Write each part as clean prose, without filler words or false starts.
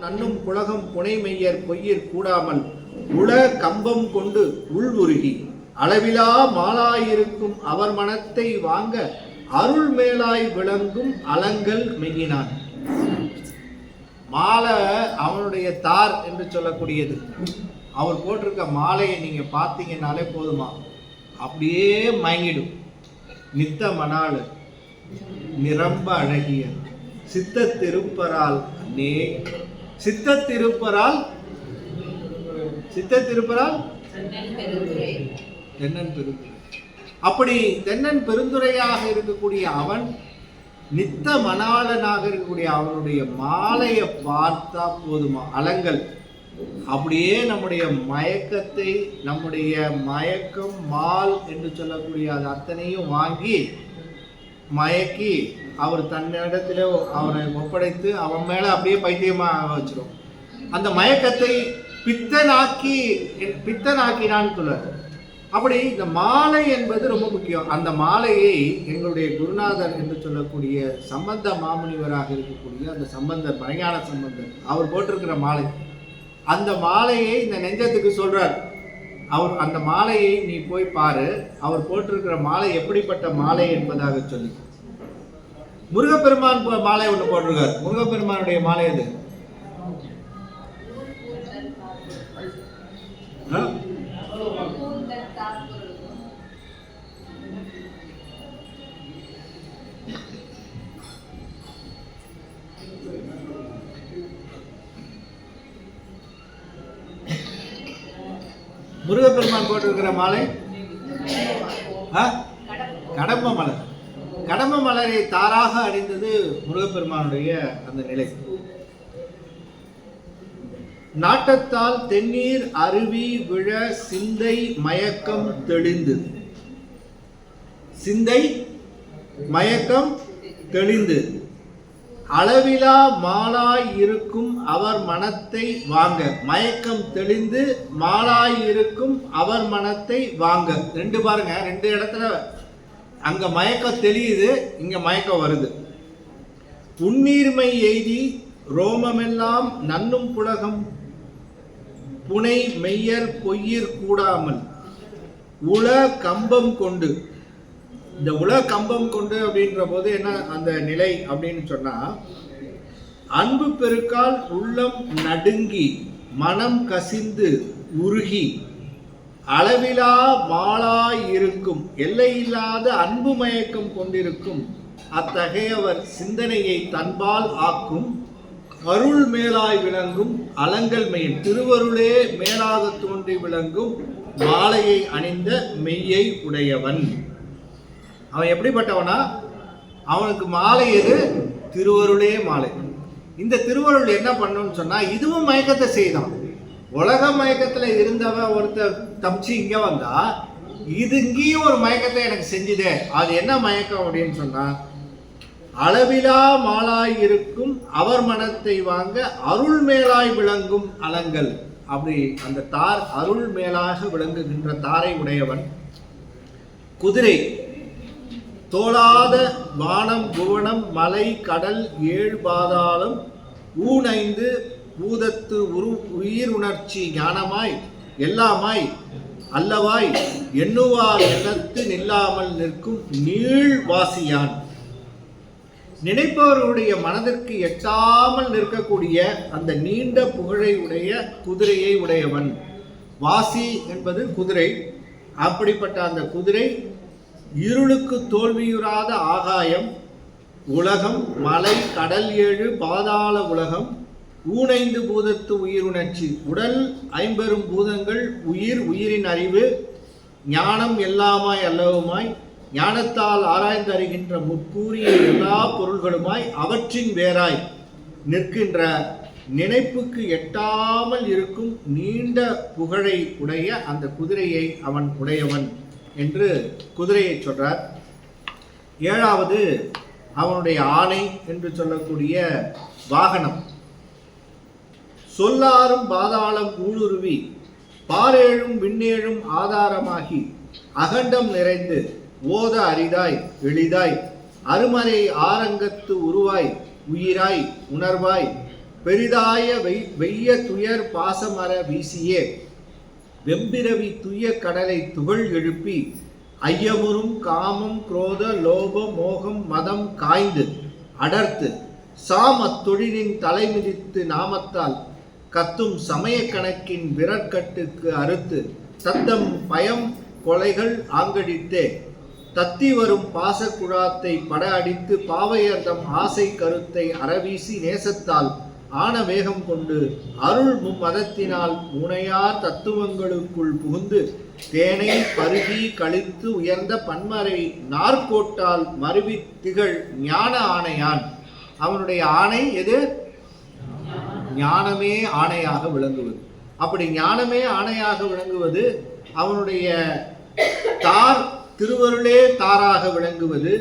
நன்னும் புலகம் புனைமெய்யர் பொய்யிற் கூடாமல் உள கம்பம் கொண்டு உள் உருகி அளவிலா மாலாயிருக்கும் அவர் மனத்தை வாங்க அருள் மேலாய் விளங்கும் அலங்கல் மெய்யினான். மாலை அவனுடைய தார் என்று சொல்லக்கூடியது. அவர் போட்டிருக்க மாலையை நீங்க பார்த்தீங்கன்னாலே போதுமா, அப்படியே மயங்கிடும். நித்த மணாளு நிரம்ப அழகிய சித்த திருப்பரால் சித்த திருப்பரால் தென்னன் பெருந்துரை. அப்படி தென்னன் பெருந்துரையாக இருக்கக்கூடிய அவன் நித்த மணாளனாக இருக்கக்கூடிய அவனுடைய மாலையை பார்த்தா போதுமா, அலங்கல் அப்படியே நம்முடைய மயக்கத்தை, நம்முடைய மயக்கம் மால் என்று சொல்லக்கூடிய அது அத்தனையும் வாங்கி மயக்கி அவர் தன்னிடத்துல அவனை ஒப்படைத்து அவன் மேல அப்படியே பைத்தியமாக வச்சிரும். அந்த மயக்கத்தை பித்தனாக்கினான்னு சொல்றாரு. அப்படி இந்த மாலை என்பது ரொம்ப முக்கியம். அந்த மாலையை எங்களுடைய குருநாதர் என்று சொல்லக்கூடிய சம்பந்த மாமுனிவராக இருக்கக்கூடிய அந்த சம்பந்தர், மறைஞான சம்பந்தர், அவர் போட்டிருக்கிற மாலை, அந்த மாலையை இந்த நெஞ்சத்துக்கு சொல்றார். அவர் அந்த மாலையை நீ போய் பாரு, அவர் போட்டிருக்கிற மாலை எப்படிப்பட்ட மாலை என்பதாக சொல்லி. முருகப்பெருமான் மாலை ஒன்று போட்டிருக்கார். முருகப்பெருமானுடைய மாலை அது முருகப்பெருமான் போட்டிருக்கிற மாலை கடம்ப மலர். கடம்ப மலரை தாராக அணிந்தது முருகப்பெருமானுடைய அந்த நிலை. நாட்டத்தால் தென்னீர் அருவி விழ சிந்தை மயக்கம் தெளிந்து, சிந்தை மயக்கம் தெளிந்து அளவிலா மாலாய் இருக்கும் அவர் மனத்தை வாங்க. மயக்கம் தெளிந்து மாலாய் இருக்கும் அவர் மனத்தை வாங்க. ரெண்டு பாருங்க, ரெண்டு இடத்துல அங்க மயக்கம் தெளியுது, இங்க மயக்கம் வருது. உன்னீர்மை எய்தி ரோமமெல்லாம் நன்னும் புலகம் புனை மெய்யர் பொய்யிற் கூடாமல் உள கம்பம் கொண்டு. இந்த உல கம்பம் கொண்டு அப்படின்ற போது என்ன அந்த நிலை அப்படின்னு சொன்னா, அன்பு பெருக்கால் உள்ளம் நடுங்கி மனம் கசிந்து உருகி அளவிலா மாலாய் இருக்கும் எல்லையில்லாத அன்பு மயக்கம் கொண்டிருக்கும் அத்தகையவர் சிந்தனையை தன்பால் ஆக்கும் அருள் மேலாய் விளங்கும் அலங்கல் மெய்யின். திருவருளே மேலாக தோன்றி விளங்கும் மாலையை அணிந்த மெய்யை உடையவன். அவன் எப்படிப்பட்டவனா, அவனுக்கு மாலை எது? திருவருளே மாலை. இந்த திருவருள் என்ன பண்ணுன்னு சொன்னா, இதுவும் மயக்கத்தை செய்தான். உலக மயக்கத்துல இருந்தவன் ஒருத்தர் தப்பிச்சு இங்க வந்தா, இது இங்கேயும் ஒரு மயக்கத்தை எனக்கு செஞ்சுதே. அது என்ன மயக்கம் அப்படின்னு சொன்னா, அளவிலா மாலாய் இருக்கும் அவர் மனத்தை வாங்க அருள் மேலாய் விளங்கும் அலங்கல். அப்படி அந்த தார் அருள் மேலாக விளங்குகின்ற தாரை உடையவன். குதிரை தோளாத வானம் புவனம் மலை கடல் ஏழு பாதாளம் ஊனைந்து பூதத்து உயிர் உணர்ச்சி ஞானமாய் எல்லாமாய் அல்லவாய் எண்ணுவார் எண்ணத்து நில்லாமல் நிற்கும் நீள்வாசியான். நினைப்பவர்களுடைய மனதிற்கு எட்டாமல் நிற்கக்கூடிய அந்த நீண்ட புகழை உடைய குதிரையை உடையவன். வாசி என்பது குதிரை. அப்படிப்பட்ட அந்த குதிரை இருளுக்கு தோல்வியுறாத ஆகாயம், உலகம், மலை, கடல் ஏழு, பாதாள உலகம், ஊனைந்து பூதத்து உயிருணர்ச்சி, உடல், ஐம்பெரும் பூதங்கள், உயிர், உயிரின் அறிவு, ஞானம் எல்லாமாய் அல்லவுமாய், ஞானத்தால் ஆராய்ந்து அறிகின்ற முற்கூறிய எல்லா பொருள்களுமாய் அவற்றின் வேறாய் நிற்கின்ற நினைப்புக்கு எட்டாமல் இருக்கும் நீண்ட புகழை உடைய அந்த குதிரையை அவன் உடையவன் என்று குதிரையை சொல்றார். ஏழாவது அவனுடைய ஆணை என்று சொல்லக்கூடிய வாகனம். சொல்லாரும் பாதாளம் ஊடுருவி பாரேழும் விண்ணேழும் ஆதாரமாகி அகண்டம் நிறைந்து ஓத அரிதாய் எளிதாய் அருமறை ஆரங்கத்து உருவாய் உயிராய் உணர்வாய் பெரிதாய வெய்ய துயர் பாசமர வீசியே வெம்பிரவி துய கடலை துகள் எழுப்பி ஐயமுறும் காமம் குரோத லோப மோகம் மதம் காய்ந்து அடர்த்து சாம் அத்தொழிலின் தலைமிதித்து நாமத்தால் கத்தும் சமய கணக்கின் விரற்கட்டுக்கு அறுத்து தத்தம் பயம் கொலைகள் ஆங்கடித்தே தத்தி வரும் பாசக்குழாத்தை பட அடித்து பாவையர்தம் ஆசை கருத்தை அறவீசி நேசத்தால் ஆன வேகம் கொண்டு அருள் மும்மதத்தினால் முனையார் தத்துவங்களுக்குள் புகுந்து தேனை பருகி கழித்து உயர்ந்த பன்மறை நாற்கோட்டால் மருவி திகழ் ஞான ஆணையான். அவனுடைய ஆணை எது? ஞானமே ஆணையாக விளங்குவது. அப்படி ஞானமே ஆணையாக விளங்குவது, அவனுடைய தார் திருவருளே தாராக விளங்குவது,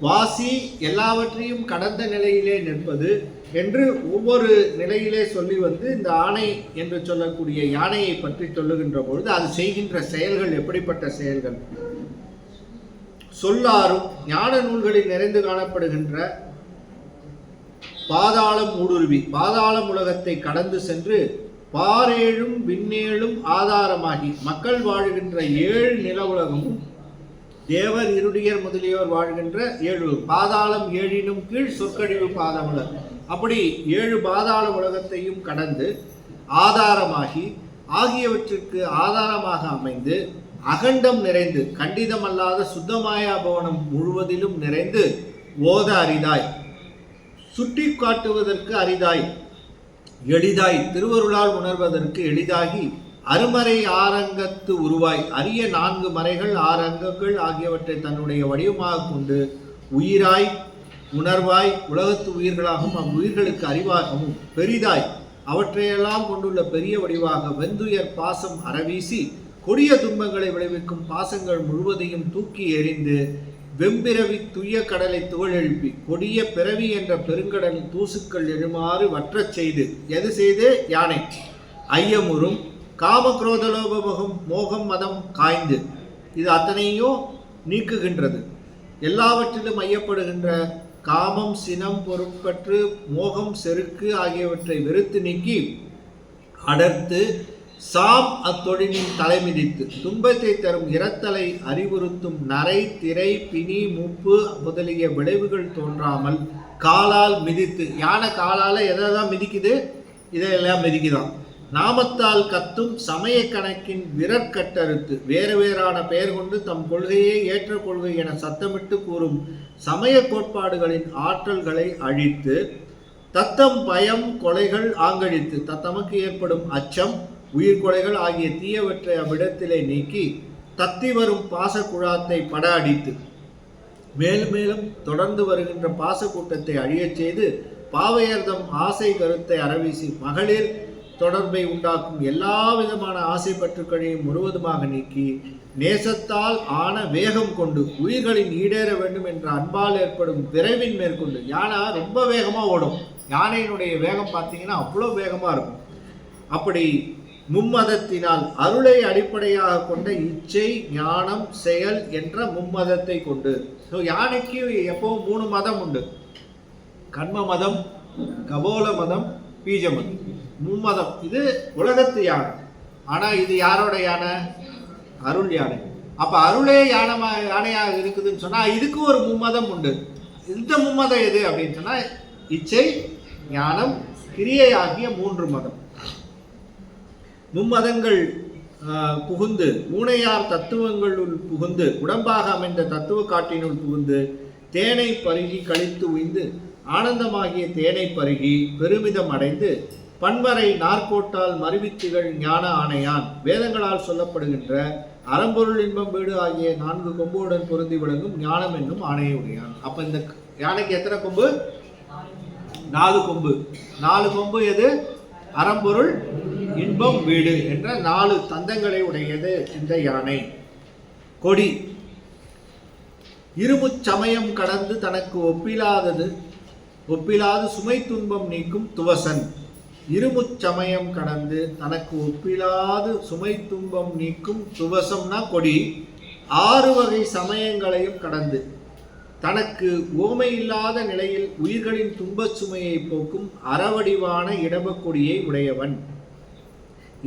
வாசி எல்லாவற்றையும் கடந்த நிலையிலே நிற்பது என்று ஒவ்வொரு நிலையிலே சொல்லி வந்து இந்த ஆணை என்று சொல்லக்கூடிய யானையை பற்றி சொல்லுகின்ற பொழுது அது செய்கின்ற செயல்கள் எப்படிப்பட்ட செயல்கள்? சொல்லாரும் ஞான நூல்களில் நிறைந்து காணப்படுகின்ற பாதாளம் ஊடுருவி பாதாளம் உலகத்தை கடந்து சென்று பாரேழும் விண்ணேழும் ஆதாரமாகி மக்கள் வாழ்கின்ற 7 நில உலகமும் தேவர் இருடியர் முதலியோர் வாழ்கின்ற 7 பாதாளம் 7னும் கீழ் சொற்கழிவு பாதமுலர், அப்படி 7 பாதாள உலகத்தையும் கடந்து ஆதாரமாகி ஆகியவற்றிற்கு ஆதாரமாக அமைந்து அகண்டம் நிறைந்து கண்டிதமல்லாத சுத்தமாயா பவனம் முழுவதிலும் நிறைந்து ஓத அரிதாய் சுட்டி காட்டுவதற்கு அரிதாய் எளிதாய் திருவருளால் உணர்வதற்கு எளிதாகி அருமறை ஆரங்கத்து உருவாய் அரிய 4 மறைகள் 6 அங்கங்கள் ஆகியவற்றை தன்னுடைய வடிவமாக கொண்டு உயிராய் உணர்வாய் உலகத்து உயிர்களாகவும் அவ்வுயிர்களுக்கு அறிவாகவும் பெரிதாய் அவற்றையெல்லாம் கொண்டுள்ள பெரிய வடிவாக வெந்துயர் பாசம் அறவீசி கொடிய துன்பங்களை விளைவிக்கும் பாசங்கள் முழுவதையும் தூக்கி எறிந்து வெம்பிரவி துய்ய கடலை துகள் எழுப்பி கொடிய பிறவி என்ற பெருங்கடல் தூசுக்கள் எழுமாறு வற்றச் செய்து எது செய்து? யானை ஐயமுறும் காமக்ரோதலோபமுகம் மோகம் மதம் காய்ந்து இது அத்தனையும் நீக்குகின்றது. எல்லாவற்றிலும் ஐயப்படுகின்ற காமம் சினம் பொருட்பற்று மோகம் செருக்கு ஆகியவற்றை வெறுத்து நீக்கி அடர்த்து சாம் அத்தொழிலின் தலைமிதித்து துன்பத்தை தரும் இரத்தலை அறிவுறுத்தும் நரை திரை பிணி மூப்பு முதலிய விளைவுகள் தோன்றாமல் காலால் மிதித்து, யானை காலால் எதைதான் மிதிக்குது? இதையெல்லாம் மிதிக்குதான். நாமத்தால் கத்தும் சமய கணக்கின் விரற்கட்டறுத்து வேறு வேறான பெயர் கொண்டு தம் கொள்கையே ஏற்ற கொள்கை என சத்தமிட்டு கூறும் சமய கோட்பாடுகளின் ஆற்றல்களை அழித்து தத்தம் பயம் கொலைகள் ஆங்கழித்து தத்தமக்கு ஏற்படும் அச்சம் உயிர் கொலைகள் ஆகிய தீயவற்றை அவ்விடத்திலே நீக்கி தத்தி வரும் பாச குழாத்தை பட அடித்து மேலும் மேலும் தொடர்ந்து வருகின்ற பாச கூட்டத்தை அழியச் செய்து பாவையர்தம் ஆசை கருத்தை அறவீசி மகளிர் தொடர்பை உண்டாக்கும் எல்லா விதமான ஆசை பற்றுக்களையும் முழுவதுமாக நீக்கி நேசத்தால் ஆன வேகம் கொண்டு உயிர்களின் ஈடேற வேண்டும் என்ற அன்பால் ஏற்படும் விரைவின் மேற்கொண்டு யானை ரொம்ப வேகமாக ஓடும். யானையினுடைய வேகம் பார்த்தீங்கன்னா அவ்வளோ வேகமாக இருக்கும். அப்படி மும்மதத்தினால் அருளை அடிப்படையாக கொண்ட இச்சை ஞானம் செயல் என்ற மும்மதத்தை கொண்டு. ஸோ யானைக்கு எப்பவும் 3 மதம் உண்டு. கர்ம மதம், கபோல மதம், பீஜ மதம், மும்மதம். இது உலகத்து யானை. ஆனால் இது யாரோட யானை? அருள் யானை. அப்போ அருளே யானையாக இருக்குதுன்னு சொன்னால் இதுக்கு ஒரு மும்மதம் உண்டு. இந்த மும்மதம் எது அப்படின்னு சொன்னால் இச்சை ஞானம் கிரியை ஆகிய 3 மதம். மும்மதங்கள் புகுந்து மூனையார் தத்துவங்களுள் புகுந்து உடம்பாக அமைந்த தத்துவ காட்டினுள் புகுந்து தேனை பருகி கழித்து உய்ந்து ஆனந்தமாகிய தேனை பருகி பெருமிதம் அடைந்து பன்மறை நாற்கோட்டால் மருவித்திகள் ஞான ஆணையான் வேதங்களால் சொல்லப்படுகின்ற அறம்பொருள் இன்பம் வீடு ஆகிய 4 கொம்புடன் பொருந்தி விளங்கும் ஞானம் என்னும் ஆணையை உடையான். அப்ப இந்த யானைக்கு எத்தனை கொம்பு? 4 கொம்பு. 4 கொம்பு எது? அறம்பொருள் இன்பம் வீடு என்ற 4 தந்தங்களை உடையது இந்த யானை. கொடி இருமுச்சமயம் கடந்து தனக்கு ஒப்பிலாது சுமை துன்பம் நீக்கும் துவசன். இருமுச்சமயம் கடந்து தனக்கு ஒப்பிலாது சுமை துன்பம் நீக்கும் துவசம்னா கொடி. 6 வகை சமயங்களையும் கடந்து தனக்கு ஓமை இல்லாத நிலையில் உயிர்களின் துன்பச் சுமையை போக்கும் அறவடிவான இடபக்கொடியை உடையவன்.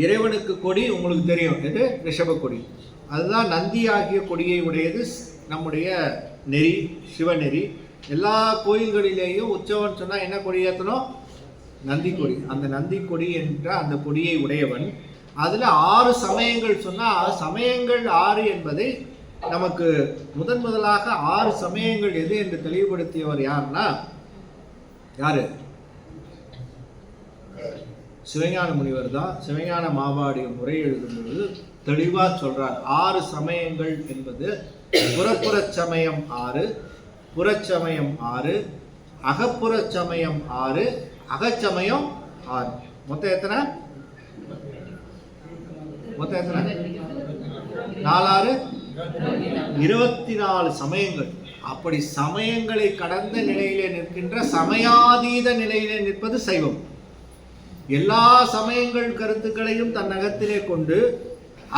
இறைவனுக்கு கொடி உங்களுக்கு தெரியும், எது? ரிஷபக்கொடி. அதுதான் நந்தி ஆகிய கொடியை உடையது நம்முடைய நெறி, சிவநெறி. எல்லா கோயில்களிலேயும் உற்சவன் சொன்னால் என்ன கொடி ஏற்றணும்? நந்தி கொடி. அந்த நந்தி கொடி என்ற அந்த கொடியை உடையவன். அதில் 6 சமயங்கள் சொன்னால், சமயங்கள் 6 என்பதை நமக்கு முதலாக 6 சமயங்கள் எது என்று தெளிவுபடுத்தியவர் யாருன்னா, யாரு? சிவஞான முனிவர் தான். சிவஞான மாபாடிய முறை எழுதும்போது தெளிவாக சொல்றார். 6 சமயங்கள் என்பது புறப்புற சமயம் 6, புறச்சமயம் 6, அகப்புற சமயம் 6, அகச்சமயம் 6. மொத்தம் எத்தனை? 4 24 சமயங்கள். அப்படி சமயங்களை கடந்த நிலையிலே நிற்கின்ற சமயாதீத நிலையிலே நிற்பது சைவம். எல்லா சமயங்கள் கருத்துக்களையும் தன் அகத்திலே கொண்டு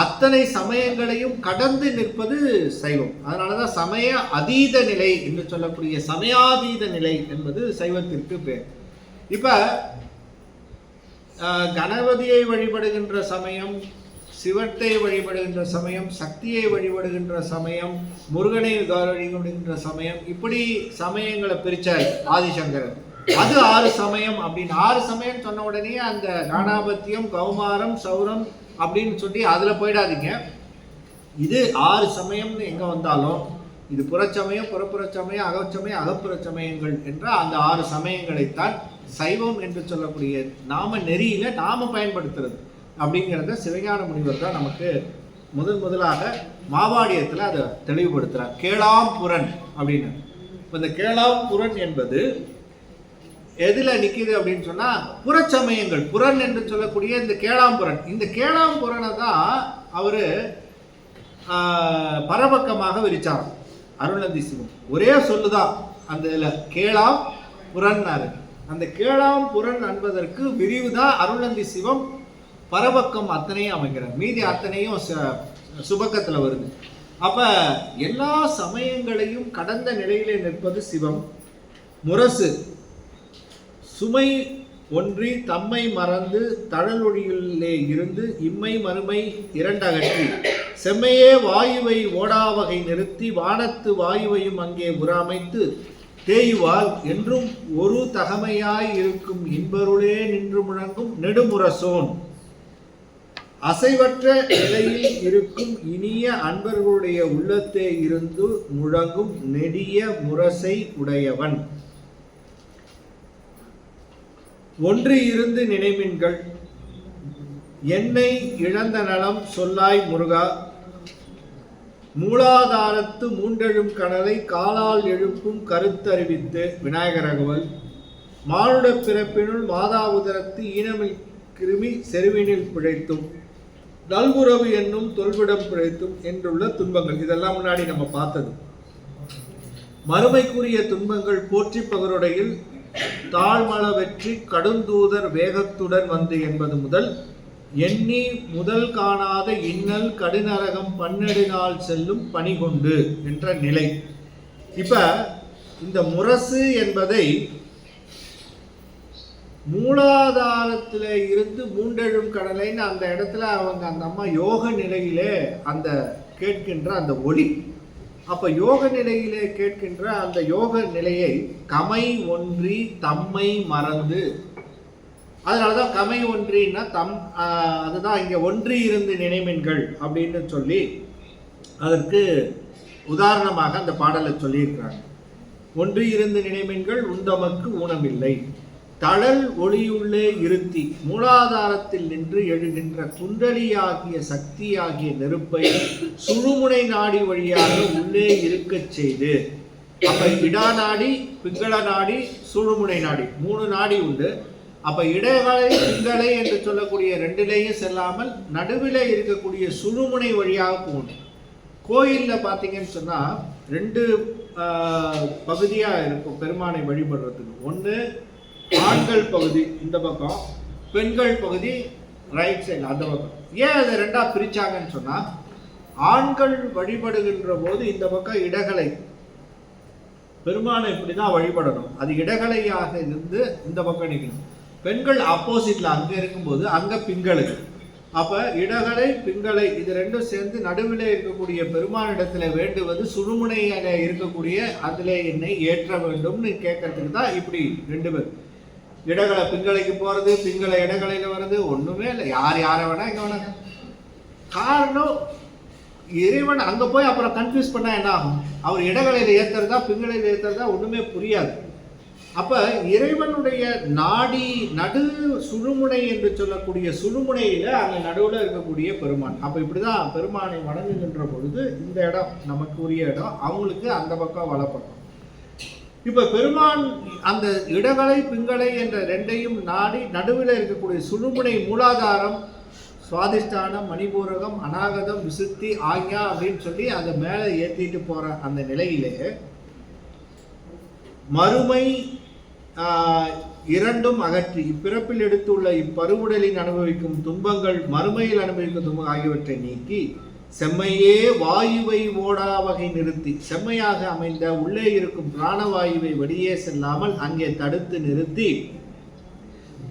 அத்தனை சமயங்களையும் கடந்து நிற்பது சைவம். அதனாலதான் சமய அதீத நிலை என்று சொல்லக்கூடிய சமயாதீத நிலை என்பது சைவத்திற்கு பேர். இப்ப கணபதியை வழிபடுகின்ற சமயம், சிவத்தை வழிபடுகின்ற சமயம், சக்தியை வழிபடுகின்ற சமயம், முருகனை வழிபடுகின்ற சமயம், இப்படி சமயங்களை பிரிச்சார் ஆதிசங்கரர். அது 6 சமயம் அப்படின்னு. 6 சமயம் சொன்ன உடனே அந்த காணாபத்தியம், கௌமாரம், சௌரம் அப்படின்னு சொல்லி அதில் போயிடாதீங்க. இது 6 சமயம்னு எங்கே வந்தாலும் இது புறச்சமயம், புறப்புற சமயம், அகச்சமயம், அகப்புற சமயங்கள் என்ற அந்த 6 சமயங்களைத்தான் சைவம் என்று சொல்லக்கூடிய நாம நெறியில நாம பயன்படுத்துறது அப்படிங்கிறத சிவஞான முனிவர் தான் நமக்கு முதலாக மாவாடியத்தில் அதை தெளிவுபடுத்துறார். கேளாம் புறன் அப்படின்னு. இப்போ இந்த கேளாம் புறன் என்பது எதில் நிற்கிது அப்படின்னு சொன்னால், புறச்சமயங்கள். புறன் என்று சொல்லக்கூடிய இந்த கேளாம்புரன், இந்த கேளாம்புரனை தான் அவர் பரபக்கமாக விரிச்சார் அருள்நந்தி சிவம். ஒரே சொல்லுதான் அந்த இதில், கேளாம் புறன்னாரு. அந்த கேளாம் புறன் என்பதற்கு விரிவு தான் அருள்நந்தி சிவம் பரபக்கம் அத்தனையும் அமைக்கிறார். மீதி அத்தனையும் சுபக்கத்தில் வருது. அப்போ எல்லா சமயங்களையும் கடந்த நிலையிலே நிற்பது சிவம். முரசு சுமை ஒன்றி தம்மை மறந்து தழலொழியிலே இருந்து இம்மை மறுமை இரண்டகற்றி செம்மையே வாயுவை ஓடாவகை நிறுத்தி வானத்து வாயுவையும் அங்கே உராமைத்து தேயுவால் என்றும் ஒரு தகமையாய் இருக்கும் இன்பருளே நின்று முழங்கும் நெடுமுரசோன் அசைவற்ற நிலையில் இருக்கும் இனிய அன்பர்களுடைய உள்ளத்தே இருந்து முழங்கும் நெடிய முரசை உடையவன். ஒன்று இருந்து நினைமின்கள் என்னை இழந்த நலம் சொல்லாய் முருகா, மூலாதாரத்து மூண்டெழும் கனலை காலால் எழுப்பும் கருத்தறிவித்து விநாயகர் அகவல், மானுட பிறப்பினுள் மாதாவுதரத்து ஈனமில் கிருமி செருவினில் பிழைத்தும் நல்குறவு என்னும் தொல்விடம் பிழைத்தும் என்றுள்ள துன்பங்கள். இதெல்லாம் முன்னாடி நம்ம பார்த்தது. மறுமைக்குரிய துன்பங்கள் போற்றி பகருடையில் தாழ்மள வெற்றி கடுந்தூதர் வேகத்துடன் வந்து என்பது முதல் எண்ணி முதல் காணாத இன்னல் கடுநரகம் பன்னெடுநாள் செல்லும் பணி கொண்டு என்ற நிலை. இப்ப இந்த முரசு என்பதை மூலாதாரத்தில் இருந்து மூண்டெழும் கடலைன்னு அந்த இடத்துல அவங்க அந்த அம்மா யோக நிலையிலே அந்த கேட்கின்ற அந்த ஒளி. அப்ப யோக நிலையிலே கேட்கின்ற அந்த யோக நிலையை கமை ஒன்றி தம்மை மறந்து, அதனாலதான் கமை ஒன்றின்னா அதுதான் இங்க ஒன்றி இருந்து நினைமின்கள் அப்படின்னு சொல்லி அதற்கு உதாரணமாக அந்த பாடலை சொல்லியிருக்கிறாங்க. ஒன்றி இருந்து நினைமின்கள் உண்டமக்கு ஊனமில்லை தழல் ஒளியுள்ளே இருத்தி மூலாதாரத்தில் நின்று எழுகின்ற குண்டலியாகிய சக்தியாகிய நெருப்பை சுழுமுனை நாடி வழியாக உள்ளே இருக்கச் செய்து. அப்ப இடா நாடி, பிங்கள நாடி, சுழுமுனை நாடி 3 நாடி உண்டு. அப்ப இடைகளை பிங்களை என்று சொல்லக்கூடிய 2லேயும் செல்லாமல் நடுவில் இருக்கக்கூடிய சுழுமுனை வழியாக போகணும். கோயிலில் பார்த்தீங்கன்னு சொன்னா 2 பகுதியா இருக்கும் பெருமானை வழிபடுறதுக்கு. ஒன்று ஆண்கள் பகுதி இந்த பக்கம், பெண்கள் பகுதி ரைட் சைடு அந்த பக்கம். ஏன் அதை 2ஆ பிரிச்சாங்கன்னு சொன்னா, ஆண்கள் வழிபடுகின்ற போது இந்த பக்கம் இடகலை, பெருமானை இப்படி தான் வழிபடணும். அது இடகலையாக இருந்து இந்த பக்கம் நிற்கணும். பெண்கள் ஆப்போசிட்ல அங்கே இருக்கும்போது அங்கே பிங்களுக்கு. அப்போ இடகலை பிங்களை இது ரெண்டும் சேர்ந்து நடுவில் இருக்கக்கூடிய பெருமானிடத்துல வேண்டுவது சுழுமுனையில இருக்கக்கூடிய அதில் என்னை ஏற்ற வேண்டும்னு கேட்கறதுக்கு தான் இப்படி ரெண்டு பேர். இடகலை பிங்களைக்கு போகிறது, பிங்களை இடகலையில் வர்றது ஒன்றுமே இல்லை. யாரை வேணா இங்கே வேணாங்க. காரணம் இறைவன் அங்கே போய் அப்புறம் கன்ஃபியூஸ் பண்ணால் என்ன ஆகும்? அவர் இடகலையில் ஏற்றுறதா பிங்களையில் ஏற்றுறதா ஒன்றுமே புரியாது. அப்போ இறைவனுடைய நாடி நடு சுழுமுனை என்று சொல்லக்கூடிய சுழுமுனையில் அங்கே நடுவில் இருக்கக்கூடிய பெருமான். அப்போ இப்படி தான் பெருமானை வணங்குகின்ற பொழுது இந்த இடம் நமக்கு உரிய இடம், அவங்களுக்கு அந்த பக்கம் வளப்படும். இப்போ பெருமான் அந்த இடகலை பிங்களை என்ற ரெண்டையும் நாடி நடுவில் இருக்கக்கூடிய சுழுமுனை மூலாதாரம் சுவாதிஷ்டானம் மணிபூரகம் அநாகதம் விசுத்தி ஆக்ஞா அப்படின்னு சொல்லி அதை மேலே ஏற்றிட்டு போகிற அந்த நிலையிலே மறுமை இரண்டும் அகற்றி இப்பிறப்பில் எடுத்துள்ள இப்பருவுடலின் அனுபவிக்கும் துன்பங்கள் மறுமையில் அனுபவிக்கும் துன்பம் ஆகியவற்றை நீக்கி செம்மையே வாயுவை ஓடா வகை நிறுத்தி செம்மையாக அமைந்த உள்ளே இருக்கும் பிராணவாயுவை வெளியே செல்லாமல் அங்கே தடுத்து நிறுத்தி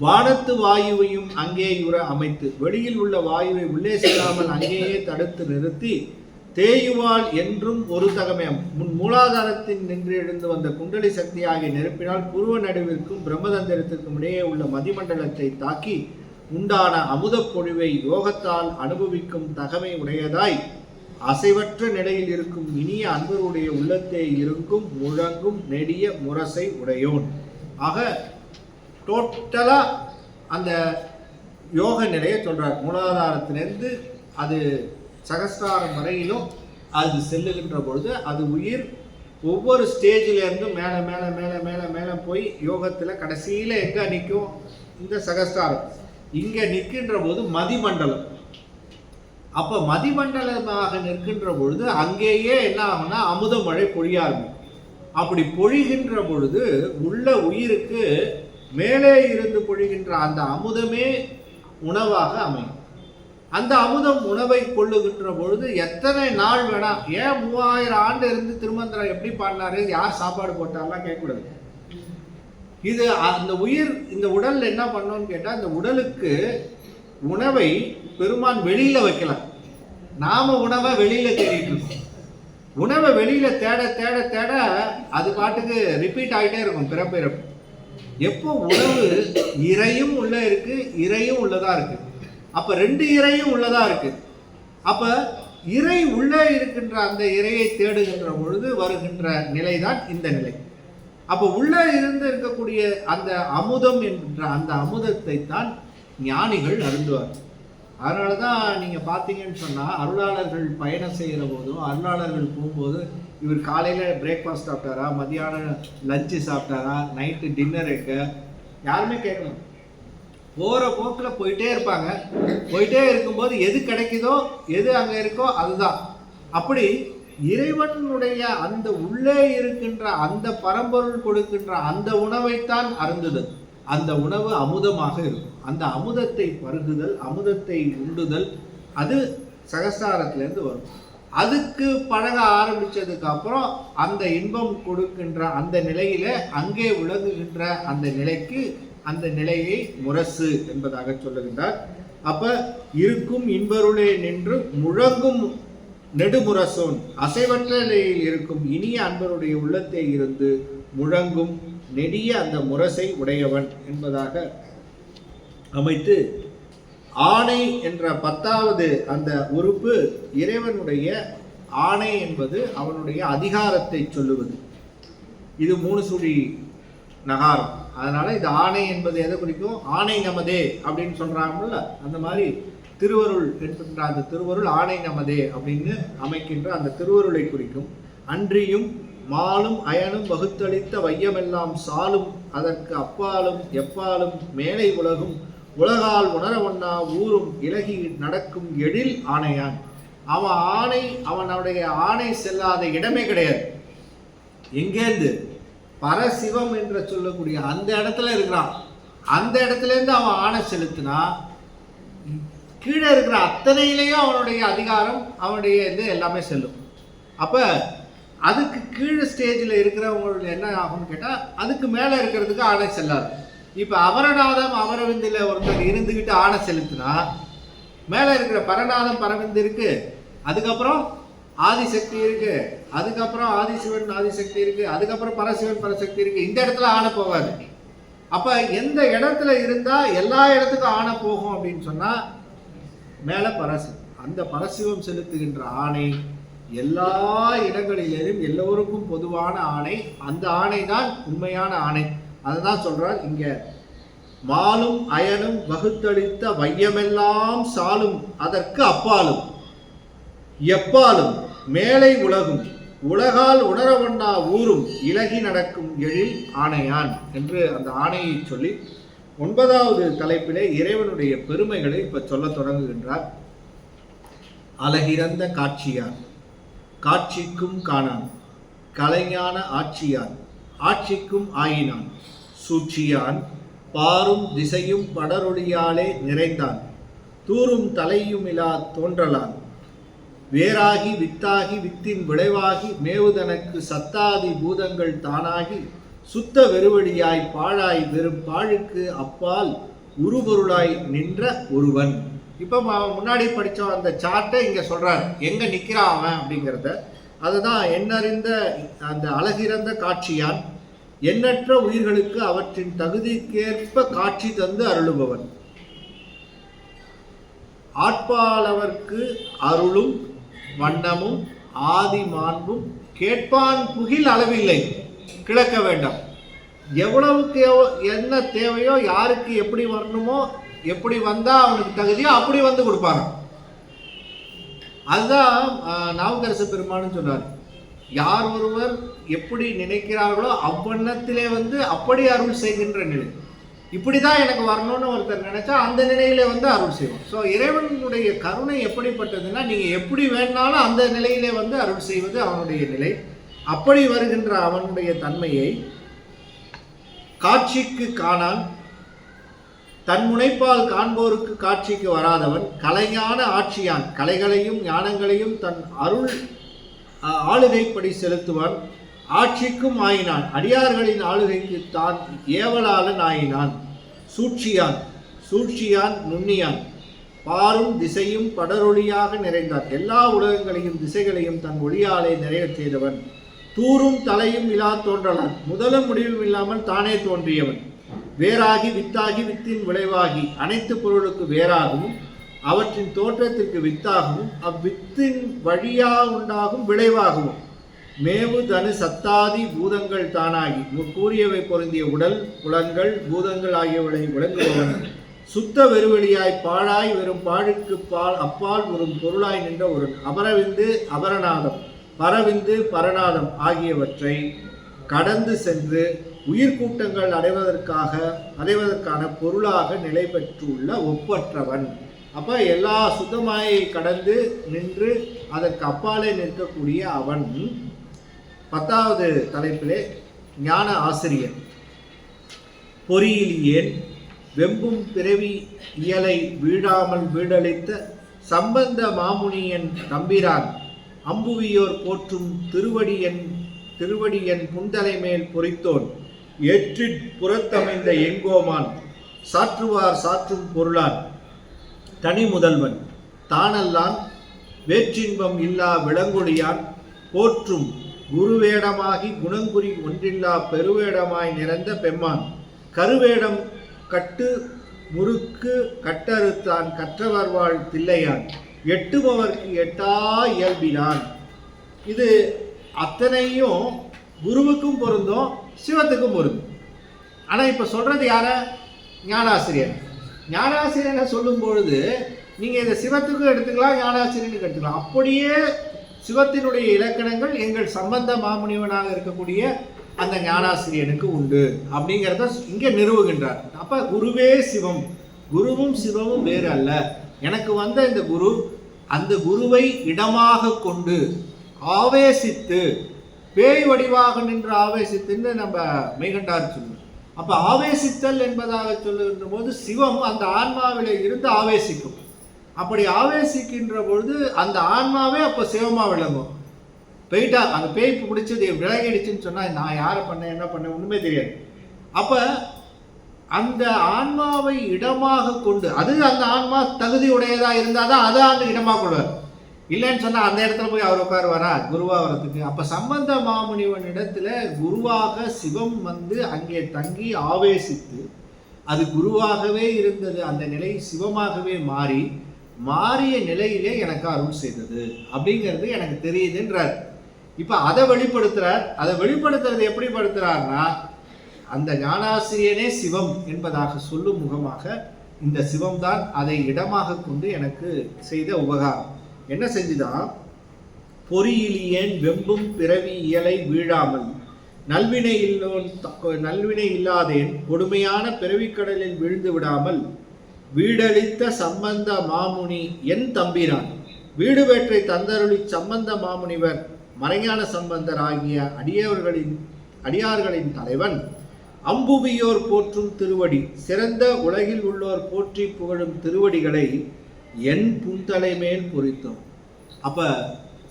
வானத்து வாயுவையும் அங்கே அமைத்து வெளியில் உள்ள வாயுவை உள்ளே செல்லாமல் அங்கேயே தடுத்து நிறுத்தி தேயுவாள் என்றும் ஒரு தகமயம் முன் மூலாதாரத்தின் நின்று எழுந்து வந்த குண்டலி சக்தி ஆகிய நெருப்பினால் புருவ நடுவிற்கும் பிரம்மதந்திரத்திற்கும் இடையே உள்ள மதிமண்டலத்தை தாக்கி உண்டான அமுத பொழிவை யோகத்தால் அனுபவிக்கும் தகமை உடையதாய் அசைவற்ற நிலையில் இருக்கும் இனிய அன்பருடைய உள்ளத்தே இருக்கும் முழங்கும் நெடிய முரசை உடையோன். ஆக டோட்டலா அந்த யோக நிலையை சொல்றார். மூலாதாரத்திலிருந்து அது சகஸ்ராரம் வரையிலும் அது செல்லுகின்ற பொழுது அது உயிர் ஒவ்வொரு ஸ்டேஜிலேருந்தும் மேலே மேலே மேலே மேலே மேலே போய் யோகத்தில் கடைசியில் எங்கே நிற்கும்? இந்த சகஸ்ராரம் இங்கே நிற்கின்ற போது மதிமண்டலம். அப்போ மதிமண்டலமாக நிற்கின்ற பொழுது அங்கேயே என்ன ஆகும்னா அமுத மழை பொழிய ஆரம்பிக்கும். அப்படி பொழிகின்ற பொழுது உள்ள உயிருக்கு மேலே இருந்து பொழிகின்ற அந்த அமுதமே உணவாக அமையும். அந்த அமுதம் உணவை கொள்ளுகின்ற பொழுது எத்தனை நாள் வேணா, ஏன் 3000 ஆண்டு இருந்து திருமந்திரம் எப்படி பாடினாரு, யார் சாப்பாடு போட்டாலாம் கேட்கக்கூடாது. இது அந்த உயிர் இந்த உடல் என்ன பண்ணோன்னு கேட்டால் இந்த உடலுக்கு உணவை பெருமான் வெளியில் வைக்கலாம். நாம உணவை வெளியில் தேடிட்டு இருக்கோம். உணவை வெளியில் தேட தேட தேட அது பாட்டுக்கு ரிப்பீட் ஆகிட்டே இருக்கும் பிறப்பிறப்பு. எப்போ உணவு இறையும் உள்ள இருக்கு, இறையும் உள்ளதா இருக்கு. அப்ப ரெண்டு இறையும் உள்ளதா இருக்கு. அப்ப இறை உள்ளே இருக்கின்ற அந்த இறையை தேடுகின்ற பொழுது வருகின்ற நிலைதான் இந்த நிலை. அப்ப உள்ளே இருந்து இருக்கக்கூடிய அந்த அமுதம் என்கின்ற அந்த அமுதத்தை தான் ஞானிகள் அருந்துவார். அதனாலதான் நீங்க பார்த்தீங்கன்னு சொன்னா அருளாளர்கள் பயணம் செய்கிற போதும் அருளாளர்கள் போகும்போது இவர் காலையில பிரேக்ஃபாஸ்ட் சாப்பிட்டாரா, மதியானம் லஞ்சு சாப்பிட்டாரா, நைட்டு டின்னர் எங்க, யாருமே கேட்கணும். போகிற போக்கில் போயிட்டே இருப்பாங்க. போயிட்டே இருக்கும்போது எது கிடைக்குதோ எது அங்கே இருக்கோ அதுதான். அப்படி இறைவனுடைய அந்த உள்ளே இருக்கின்ற அந்த பரம்பொருள் கொடுக்கின்ற அந்த உணவைத்தான் அருந்துதல். அந்த உணவு அமுதமாக இருக்கும். அந்த அமுதத்தை பருகுதல், அமுதத்தை உண்டுதல், அது சகஸ்ராரத்திலேருந்து வரும். அதுக்கு பழக ஆரம்பித்ததுக்கு அப்புறம் அந்த இன்பம் கொடுக்கின்ற அந்த நிலையில அங்கே விளங்குகின்ற அந்த நிலைக்கு அந்த நிலையை முரசு என்பதாக சொல்லுகின்றார். அப்ப இருக்கும் இன்பருளே நின்று முழங்கும் நெடுமுரசோன் அசைவற்ற நிலையில் இருக்கும் இனிய அன்பருடைய உள்ளத்தை இருந்து முழங்கும் நெடிய அந்த முரசை உடையவன் என்பதாக அமைத்து ஆணை என்ற 10வது அந்த உறுப்பு இறைவனுடைய ஆணை என்பது அவனுடைய அதிகாரத்தை சொல்லுவது. இது 3 சுழி நகாரம். அதனால இது ஆணை என்பது எதை குறிக்கும்? ஆணை நமதே அப்படின்னு சொல்றாங்கல்ல, அந்த மாதிரி திருவருள் என்கின்ற அந்த திருவருள் ஆணை நமதே அப்படின்னு அமைக்கின்ற அந்த திருவருளை குறிக்கும். அன்றியும் மாலும் அயனும் வகுத்தளித்த வையமெல்லாம் சாலும் அதற்கு அப்பாலும் எப்பாலும் மேலை உலகும் உலகால் உணர ஒண்ணா ஊரும் இலகி நடக்கும் எழில் ஆணையான். அவன் ஆணை, அவனுடைய ஆணை செல்லாத இடமே கிடையாது. எங்கேருந்து? பரசிவம் என்று சொல்லக்கூடிய அந்த இடத்துல இருக்கிறான். அந்த இடத்துல இருந்து அவன் ஆணை செலுத்தினா கீழே இருக்கிற அத்தனையிலையும் அவனுடைய அதிகாரம், அவனுடைய இது எல்லாமே செல்லும். அப்ப அதுக்கு கீழே ஸ்டேஜில் இருக்கிறவங்க என்ன ஆகும்னு கேட்டால் அதுக்கு மேலே இருக்கிறதுக்கு ஆணை செல்லாது. இப்போ அபரநாதம் அமரவிந்தில் ஒருத்தர் இருந்துக்கிட்டு ஆணை செலுத்தினா மேலே இருக்கிற பரநாதம் பரவிந்து இருக்கு, அதுக்கப்புறம் ஆதிசக்தி இருக்கு, அதுக்கப்புறம் ஆதிசிவன் ஆதிசக்தி இருக்கு, அதுக்கப்புறம் பரசிவன் பரசக்தி இருக்கு. இந்த இடத்துல ஆணை போகாது. அப்போ எந்த இடத்துல இருந்தால் எல்லா இடத்துக்கும் ஆணை போகும் அப்படின்னு சொன்னால் மேலே பரசிவம். அந்த பரசிவம் செலுத்துகின்ற ஆணை எல்லா இடங்களிலும் எல்லோருக்கும் பொதுவான ஆணை. அந்த ஆணை தான் உண்மையான ஆணை. அதுதான் சொல்றார் இங்க, மாலும் அயனும் வகுத்தளித்த வையமெல்லாம் சாலும் அதற்கு அப்பாலும் எப்பாலும் மேலை உலகும் உலகால் உணரவண்ணா ஊரும் இலகி நடக்கும் எழில் ஆணையான் என்று அந்த ஆணையை சொல்லி 9வது தலைப்பிலே இறைவனுடைய பெருமைகளை இப்ப சொல்ல தொடங்குகின்றார். அழகிறந்த காட்சியான், காட்சிக்கும் காணான், கலைஞான ஆட்சியான், ஆட்சிக்கும் ஆயினான், சூழ்ச்சியான், பாரும் திசையும் படரொளியாலே நிறைந்தான், தூரும் தலையுமிலா தோன்றலான், வேறாகி வித்தாகி வித்தின் விளைவாகி மேவுதனக்கு சத்தாதி பூதங்கள் தானாகி சுத்த வெறுவடியாய் பாழாய் வெறும் பாழுக்கு அப்பால் உருபொருளாய் நின்ற ஒருவன். இப்போ முன்னாடி படித்தோம் அந்த சார்ட்டை இங்கே சொல்கிறார், எங்கே நிற்கிறான் அவன் அப்படிங்கிறத. அதுதான் எண்ணறிந்த அந்த அழகிறந்த காட்சியான், எண்ணற்ற உயிர்களுக்கு அவற்றின் தகுதிக்கேற்ப காட்சி தந்து அருளுபவன், ஆட்பாளவர்க்கு அருளும் வண்ணமும் ஆதி மாண்பும் கேட்பான் புகில் அளவில்லை கிழக்க வேண்டாம். எவ்வளவுக்கு என்ன தேவையோ, யாருக்கு எப்படி வரணுமோ, எப்படி வந்தா அவனுக்கு தகுதியோ அப்படி வந்து கொடுப்பாங்க. அதுதான் நாவுக்கரசு பெருமான்னு சொன்னார், யார் ஒருவர் எப்படி நினைக்கிறார்களோ அவ்வண்ணத்திலே வந்து அப்படி அருள் செய்கின்ற நிலை. இப்படிதான் எனக்கு வரணும்னு ஒருத்தர் நினைச்சா அந்த நிலையில வந்து அருள் செய்வோம். ஸோ இறைவனுடைய கருணை எப்படிப்பட்டதுன்னா, நீங்க எப்படி வேணாலும் அந்த நிலையிலே வந்து அருள் செய்வது அவனுடைய நிலை. அப்படி வருகின்ற அவனுடைய தன்மையை காட்சிக்கு காணான், தன் முனைப்பால் காண்போருக்கு காட்சிக்கு வராதவன், கலைஞான ஆட்சியான், கலைகளையும் ஞானங்களையும் தன் அருள் ஆளுகைப்படி செலுத்துவான், ஆட்சிக்கும் ஆயினான், அடியார்களின் ஆளுகைக்கு தான் ஏவலாளன் ஆயினான், சூழ்ச்சியான், சூழ்ச்சியான் நுண்ணியான், பாரும் திசையும் படரொளியாக நிறைந்தான், எல்லா உலகங்களையும் திசைகளையும் தன் ஒளியாலே நிறைய செய்தவன், தூரும் தலையும் இலா தோன்றலான், முதலும் முடிவும் இல்லாமல் தானே தோன்றியவன், வேறாகி வித்தாகி வித்தின் விளைவாகி அனைத்து பொருளுக்கு வேறாகவும் அவற்றின் தோற்றத்திற்கு வித்தாகவும் அவ்வித்தின் வழியா உண்டாகும் விளைவாகவும் மேவு தனு சத்தாதி பூதங்கள் தானாகி கூறியவை பொருந்திய உடல் புலன்கள் பூதங்கள் ஆகியவளை விளங்குபவன், சுத்த வெறுவெளியாய் பாழாய் வெறும் பாழுக்கு அப்பால் வரும் பொருளாய் நின்ற ஒரு அபரவிந்து அபரநாதம் பரவிந்து பரநாதம் ஆகியவற்றை கடந்து சென்று உயிர்கூட்டங்கள் அடைவதற்கான பொருளாக நிலை பெற்றுள்ள ஒப்பற்றவன். அப்ப எல்லா சுத்தமாயை கடந்து நின்று அதற்கு அப்பாலே நிற்கக்கூடிய அவன் 10வது தலைப்பிலே ஞான ஆசிரியர், பொறியிலியேன் வெம்பும் பிறவி இயலை வீழாமல் வீடளித்த சம்பந்த மாமுனியன் தம்பிரான், அம்புவியோர் போற்றும் திருவடியன் புந்தலை மேல் பொறித்தோன், ஏற்றிற் புறத்தமைந்த எங்கோமான், சாற்றுவார் சாற்றும் பொருளான், தனி முதல்வன் தானல்லான், வேற்றின்பம் இல்லா விளங்கொழியான், போற்றும் குருவேடமாகி குணங்குறி ஒன்றில்லா பெருவேடமாய் நிறந்த பெம்மான், கருவேடம் கட்டு முறுக்கு கட்டறுத்தான் கற்றவர் வாழ் தில்லையான், எட்டுபவர்க்கு எட்டா இயல்பினான். இது அத்தனையும் குருவுக்கும் பொருந்தும், சிவத்துக்கும் பொருந்தும். ஆனால் இப்போ சொல்றது யார? ஞானாசிரியர். ஞானாசிரியனை சொல்லும் பொழுது நீங்கள் இதை சிவத்துக்கும் எடுத்துக்கலாம், ஞானாசிரியனுக்கு எடுத்துக்கலாம். அப்படியே சிவத்தினுடைய இலக்கணங்கள் எங்கள் சம்பந்த மாமுனிவனாக இருக்கக்கூடிய அந்த ஞானாசிரியனுக்கு உண்டு அப்படிங்கிறத இங்கே நிறுவுகின்றார். அப்போ குருவே சிவம், குருவும் சிவமும் வேறு அல்ல. எனக்கு வந்த இந்த குரு, அந்த குருவை இடமாக கொண்டு ஆவேசித்து, பேய் வடிவாக நின்று ஆவேசித்துன்னு நம்ம மெய்கண்டார் சொல்லுவோம். அப்போ ஆவேசித்தல் என்பதாக சொல்லுகின்ற போது சிவம் அந்த ஆன்மாவிலே இருந்து ஆவேசிக்கும். அப்படி ஆவேசிக்கின்ற பொழுது அந்த ஆன்மாவே அப்போ சிவமாக விளங்கும். போயிட்டா அந்த பேய் பிடிச்சது விலகிடுச்சுன்னு சொன்னால் நான் யாரை பண்ணேன் என்ன பண்ணேன் ஒன்றுமே தெரியாது. அப்போ அந்த ஆன்மாவை இடமாக கொண்டு, அது அந்த ஆன்மா தகுதி உடையதாக இருந்தால் தான் அதை அந்த இடமாக கொள்வார். இல்லைன்னு சொன்னால் அந்த இடத்துல போய் அவர் உட்காருவாரா குருவாக வரத்துக்கு? அப்போ சம்பந்த மாமுனிவன் இடத்துல குருவாக சிவம் வந்து அங்கே தங்கி ஆவேசித்து அது குருவாகவே இருந்தது. அந்த நிலை சிவமாகவே மாறிய நிலையிலே எனக்கு அருள் செய்தது அப்படிங்கிறது எனக்கு தெரியுதுன்றார். இப்போ அதை வெளிப்படுத்துறார். அதை வெளிப்படுத்துறது எப்படி படுத்துறாருன்னா, அந்த ஞானாசிரியனே சிவம் என்பதாக சொல்லும் முகமாக இந்த சிவம்தான் அதை இடமாக கொண்டு எனக்கு செய்த உபகாரம். என்ன செஞ்சுதான், பொறியிலியேன் வெம்பும் பிறவி இயலை வீழாமல் நல்வினை இல்லாதேன் கொடுமையான பிறவிக்கடலில் விழுந்து விடாமல் வீடளித்த சம்பந்த மாமுனி என் தம்பிரான் வீடு வேற்றை தந்தருளி சம்பந்த மாமுனிவர் மறைஞான சம்பந்தர் ஆகிய அடியார்களின் தலைவன் அம்புவியோர் போற்றும் திருவடி சிறந்த உலகில் உள்ளோர் போற்றி புகழும் திருவடிகளை என் புன்தலை மேல் பொறித்தோம். அப்ப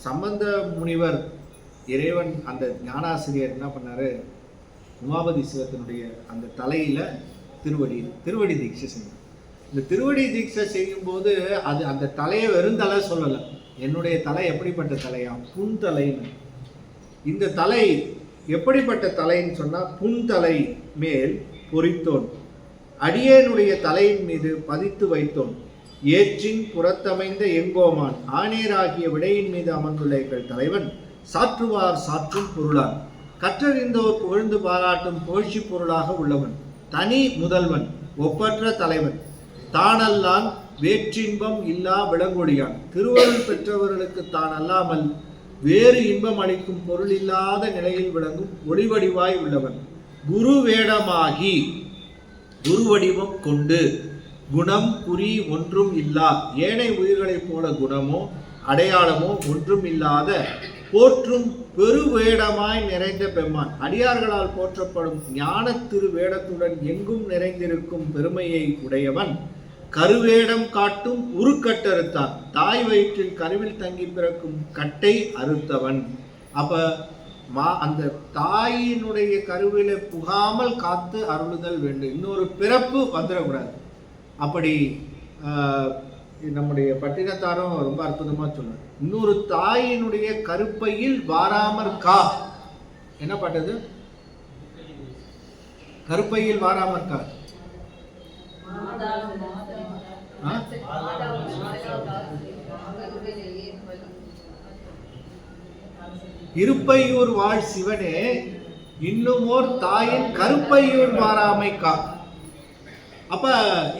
சம்பந்த முனிவர் இறைவன் அந்த ஞானாசிரியர் என்ன பண்ணாரு, உமாபதி சிவத்தினுடைய அந்த தலையில திருவடி தீட்சை செய்யும். இந்த திருவடி தீட்சை செய்யும்போது அது அந்த தலையை வெறும் தலை சொல்லலை. என்னுடைய தலை எப்படிப்பட்ட தலையா, புன்தலைன்னு. இந்த தலை எப்படிப்பட்ட தலைன்னு சொன்னா புன்தலை மேல் பொறித்தோன் அடியேனுடைய தலையின் மீது பதித்து வைத்தோன் ஏற்றின் புறத்தமைந்த எங்கோமான் ஆனேராகிய விடையின் மீது அமர்ந்துள்ள எங்கள் தலைவன் சாற்றுவார் சாற்றும் பொருளான் கற்றறிந்தோர் புகழ்ந்து பாராட்டும் புகழ்ச்சி பொருளாக உள்ளவன் தனி முதல்வன் ஒப்பற்ற தலைவன் தானல்லான் வேற்றின்பம் இல்லா விளங்கொழியான் திருவருள் பெற்றவர்களுக்கு தான் அல்லாமல் வேறு இன்பம் அளிக்கும் பொருள் இல்லாத நிலையில் விளங்கும் ஒளிவடிவாய் உள்ளவன் குரு வேடமாகி குரு வடிவம் கொண்டு குணம் குறி ஒன்றும் இல்லா ஏனைய உயிர்களைப் போல குணமோ அடையாளமோ ஒன்றும் இல்லாத போற்றும் பெருவேடமாய் நிறைந்த பெம்மான் அடியார்களால் போற்றப்படும் ஞான திருவேடத்துடன் எங்கும் நிறைந்திருக்கும் பெருமையை உடையவன் கருவேடம் காட்டும் உருக்கட்டறுத்தான் தாய் வயிற்றில் கருவில் தங்கி பிறக்கும் கட்டை அறுத்தவன். அப்ப அந்த தாயினுடைய கருவில புகாமல் காத்து அருளுதல் வேண்டும், இன்னொரு பிறப்பு வந்துடக்கூடாது. அப்படி நம்முடைய பட்டினத்தாரும் ரொம்ப அற்புதமா சொல்றாரு, இன்னொரு தாயினுடைய கருப்பையில் வாராமற் கா. என்ன பாட்டது? கருப்பையில் வாராமற் கா. இருப்பையூர் வாழ் சிவனே இன்னுமோர் தாயின் கருப்பையூர் வாராமை கா. அப்ப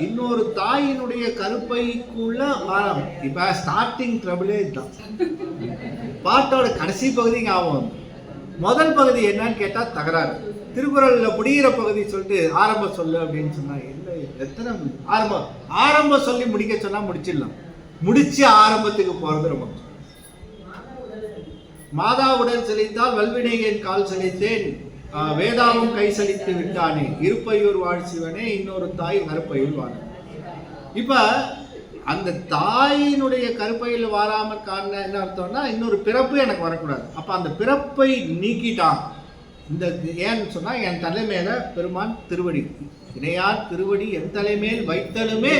இன்னொரு தாயினுடைய கருப்பைக்குள்ள வாராமை. இப்ப ஸ்டார்டிங் ட்ரபிளே தான். பாட்டோட கடைசி பகுதி ஞாபகம். முதல் பகுதி என்னன்னு கேட்டா தகராறு. திருக்குறள்ல முடிகிற பகுதி சொல்லிட்டு ஆரம்ப சொல்லு அப்படின்னு சொன்னா இல்லை, எத்தனை ஆரம்ப சொல்லி முடிக்க சொன்னா முடிச்சிடலாம், முடிச்சு ஆரம்பத்துக்கு போறது ரொம்ப. மாதாவுடன் செழித்தால் வல்வினையின் கால் செழித்தேன் வேதாவும் கை சலித்து விட்டானே இருப்பையூர் வாழ் சிவனே இன்னொரு தாய் கருப்பையில் வாழ. இப்ப அந்த தாயினுடைய கருப்பையில் வாராமல் காரணம் என்ன அர்த்தம்னா, இன்னொரு பிறப்பு எனக்கு வரக்கூடாது. அப்ப அந்த பிறப்பை நீக்கிட்டான். இந்த ஏன்னு சொன்னா, என் தலைமையில பெருமான் திருவடி இணையார் திருவடி என் தலைமையில் வைத்தலுமே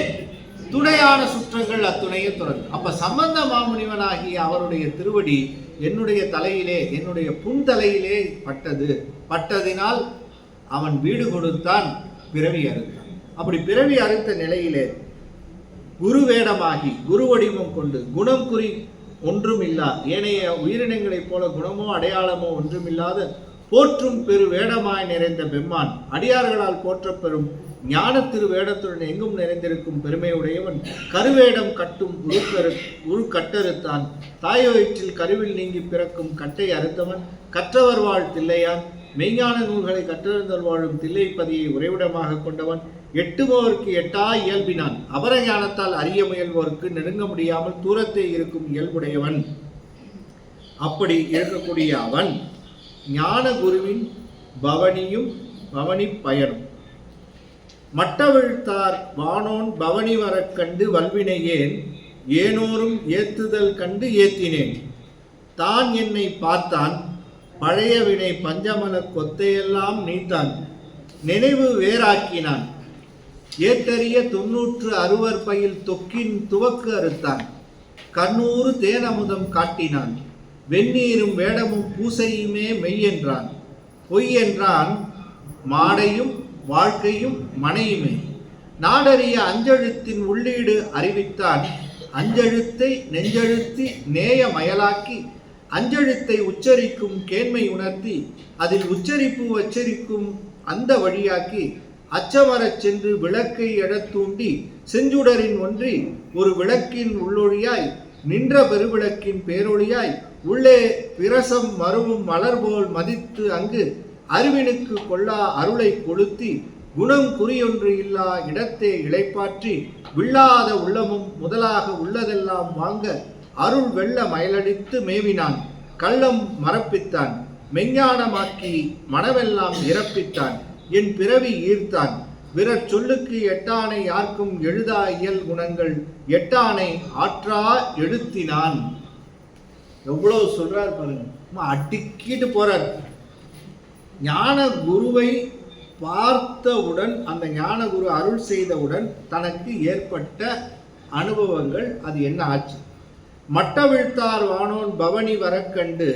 துணையான சுற்றங்கள் அத்துணையை துறந்து. அப்ப சம்பந்த மாமுனிவனாகிய அவருடைய திருவடி என்னுடைய தலையிலே, என்னுடைய புன்தலையிலே பட்டதினால் அவன் வீடு கொடுத்தான், பிறவி அறுத்தான். அப்படி பிறவி அறுத்த நிலையிலே குரு வேடமாகி குரு வடிவம் கொண்டு குணம் குறி ஒன்றும் இல்லா ஏனைய உயிரினங்களைப் போல குணமோ அடையாளமோ ஒன்றுமில்லாத போற்றும் பெரு வேடமாய் நிறைந்த பெம்மான் அடியார்களால் போற்றப்பெறும் ஞான திரு வேடத்துடன் எங்கும் நிறைந்திருக்கும் பெருமையுடையவன் கருவேடம் கட்டும் உரு கட்டறுத்தான் தாய் வயிற்றில் கருவில் நீங்கி பிறக்கும் கட்டை அறுத்தவன் கற்றவர் வாழ் தில்லையான் மெய்ஞான நூல்களை கற்றறிந்தல் வாழும் தில்லைப்பதியை உறைவிடமாக கொண்டவன் எட்டுபவருக்கு எட்டா இயல்பினான் அபர ஞானத்தால் அறிய முயல்வோருக்கு நெருங்க முடியாமல் தூரத்தே இருக்கும் இயல்புடையவன். அப்படி இருக்கக்கூடிய அவன் ஞான குருவின் பவனி பயனும் மட்டவிழ்த்தார் வானோன் பவனி வரக் கண்டு வல்வினையேன் ஏனோரும் ஏத்துதல் கண்டு ஏத்தினேன் தான் என்னை பார்த்தான், பழைய வினை பஞ்சமல கொத்தையெல்லாம் நீத்தான், நினைவு வேறாக்கினான், ஏத்தறிய 96 பயில் தொக்கின் துவக்கு அறுத்தான், கண்ணூறு தேனமுதம் காட்டினான், வெந்நீரும் வேடமும் பூசையுமே மெய் என்றான், பொய் என்றான் மாடையும் வாழ்க்கையும் மனையுமே, நாடறிய அஞ்செழுத்தின் உள்ளீடு அறிவித்தான், அஞ்செழுத்தை நெஞ்செழுத்தி நேய மயலாக்கி, அஞ்செழுத்தை உச்சரிக்கும் கேண்மை உணர்த்தி, அதில் உச்சரிப்பு வச்சரிக்கும் அந்த வழியாக்கி, அச்சமரச் சென்று விளக்கை எழத்தூண்டி, செஞ்சுடரின் ஒன்றி ஒரு விளக்கின் உள்ளொழியாய், நின்ற பெருவிளக்கின் பேரொழியாய், உள்ளே பிரசம் மருவும் மலர்போல் மதித்து அங்கு அறிவினுக்கு கொள்ளா அருளை கொளுத்தி, குணம் குறியொன்று இல்லா இடத்தே இளைப்பாற்றி, வில்லாத உள்ளமும் முதலாக உள்ளதெல்லாம் வாங்க அருள் வெள்ள மயலடித்து மேவினான், கள்ளம் மறப்பித்தான், மெஞ்ஞானமாக்கி மனவெல்லாம் இறப்பித்தான், என் பிறவி ஈர்த்தான், விரற் சொல்லுக்கு எட்டானை யாருக்கும் எழுதா இயல் குணங்கள் எட்டானை ஆற்றா எடுத்தினான். எவ்வளவு சொல்றார் பாருங்க, அடிக்கிட்டு போறார். ஞான குருவை பார்த்தவுடன், அந்த ஞான குரு அருள் செய்தவுடன் தனக்கு ஏற்பட்ட அனுபவங்கள் அது என்ன ஆச்சு. மட்ட விழ்த்தார் வானோன் பவனி வரக்கண்டு,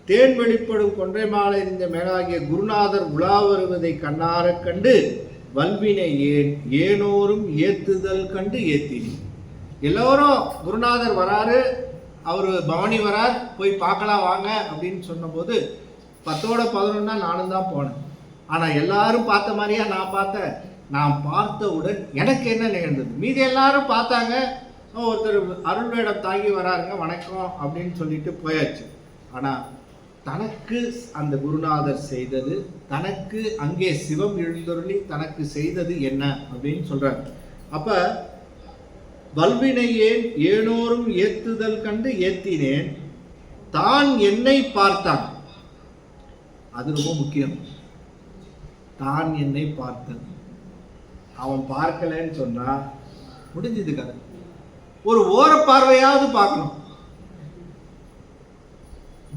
தேன் வெளிப்படும் கொன்றை மாலை இந்த மேலாகிய குருநாதர் உலா வருவதை கண்ணார கண்டு, வல்வினை ஏனோரும் ஏத்துதல் கண்டு ஏத்தினி. எல்லோரும் குருநாதர் வராரு, அவர் பவனி வரார், போய் பார்க்கலாம் வாங்க அப்படின்னு சொன்னபோது 10ஓட 11 நானும் தான் போனேன். ஆனால் எல்லாரும் பார்த்த மாதிரியா நான் பார்த்தேன். நான் பார்த்தவுடன் எனக்கு என்ன நிகழ்ந்தது, மீதி எல்லாரும் பார்த்தாங்க, ஒருத்தர் அருள் வேடம் தாங்கி வராருங்க வணக்கம் அப்படின்னு சொல்லிட்டு போயாச்சு. ஆனால் தனக்கு அந்த குருநாதர் செய்தது, தனக்கு அங்கே சிவம் எழுந்தருளி தனக்கு செய்தது என்ன அப்படின்னு சொல்றார். அப்ப வல்வினையேன் ஏனோரும் ஏத்துதல் கண்டு ஏத்தினேன், தான் என்னை பார்த்தான். அது ரொம்ப முக்கியம். தான் என்னை பார்த்தது. அவன் பார்க்கலன்னு சொன்னா முடிஞ்சது கதை. ஒரு ஓர பார்வையாவது பார்க்கணும்.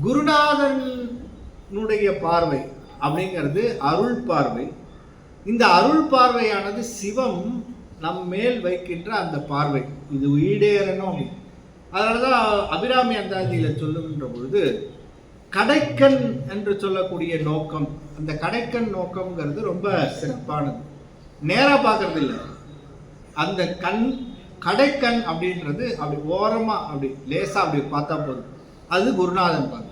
குருநாதனுடைய பார்வை அப்படிங்கிறது அருள் பார்வை. இந்த அருள் பார்வையானது சிவம் நம் மேல் வைக்கின்ற அந்த பார்வை, இது ஈடேறணும். அதனாலதான் அபிராமி அந்தாதியில சொல்லுகின்ற பொழுது கடைக்கண் என்று சொல்லக்கூடிய நோக்கம், அந்த கடைக்கண் நோக்கம்ங்கிறது ரொம்ப சிறப்பானது. நேரா பார்க்கறது இல்லை, அந்த கண் கடைக்கண் அப்படின்றது அப்படி ஓரமா அப்படி லேசா அப்படி பார்த்தா போதும், அது குருநாதன் பார்க்க.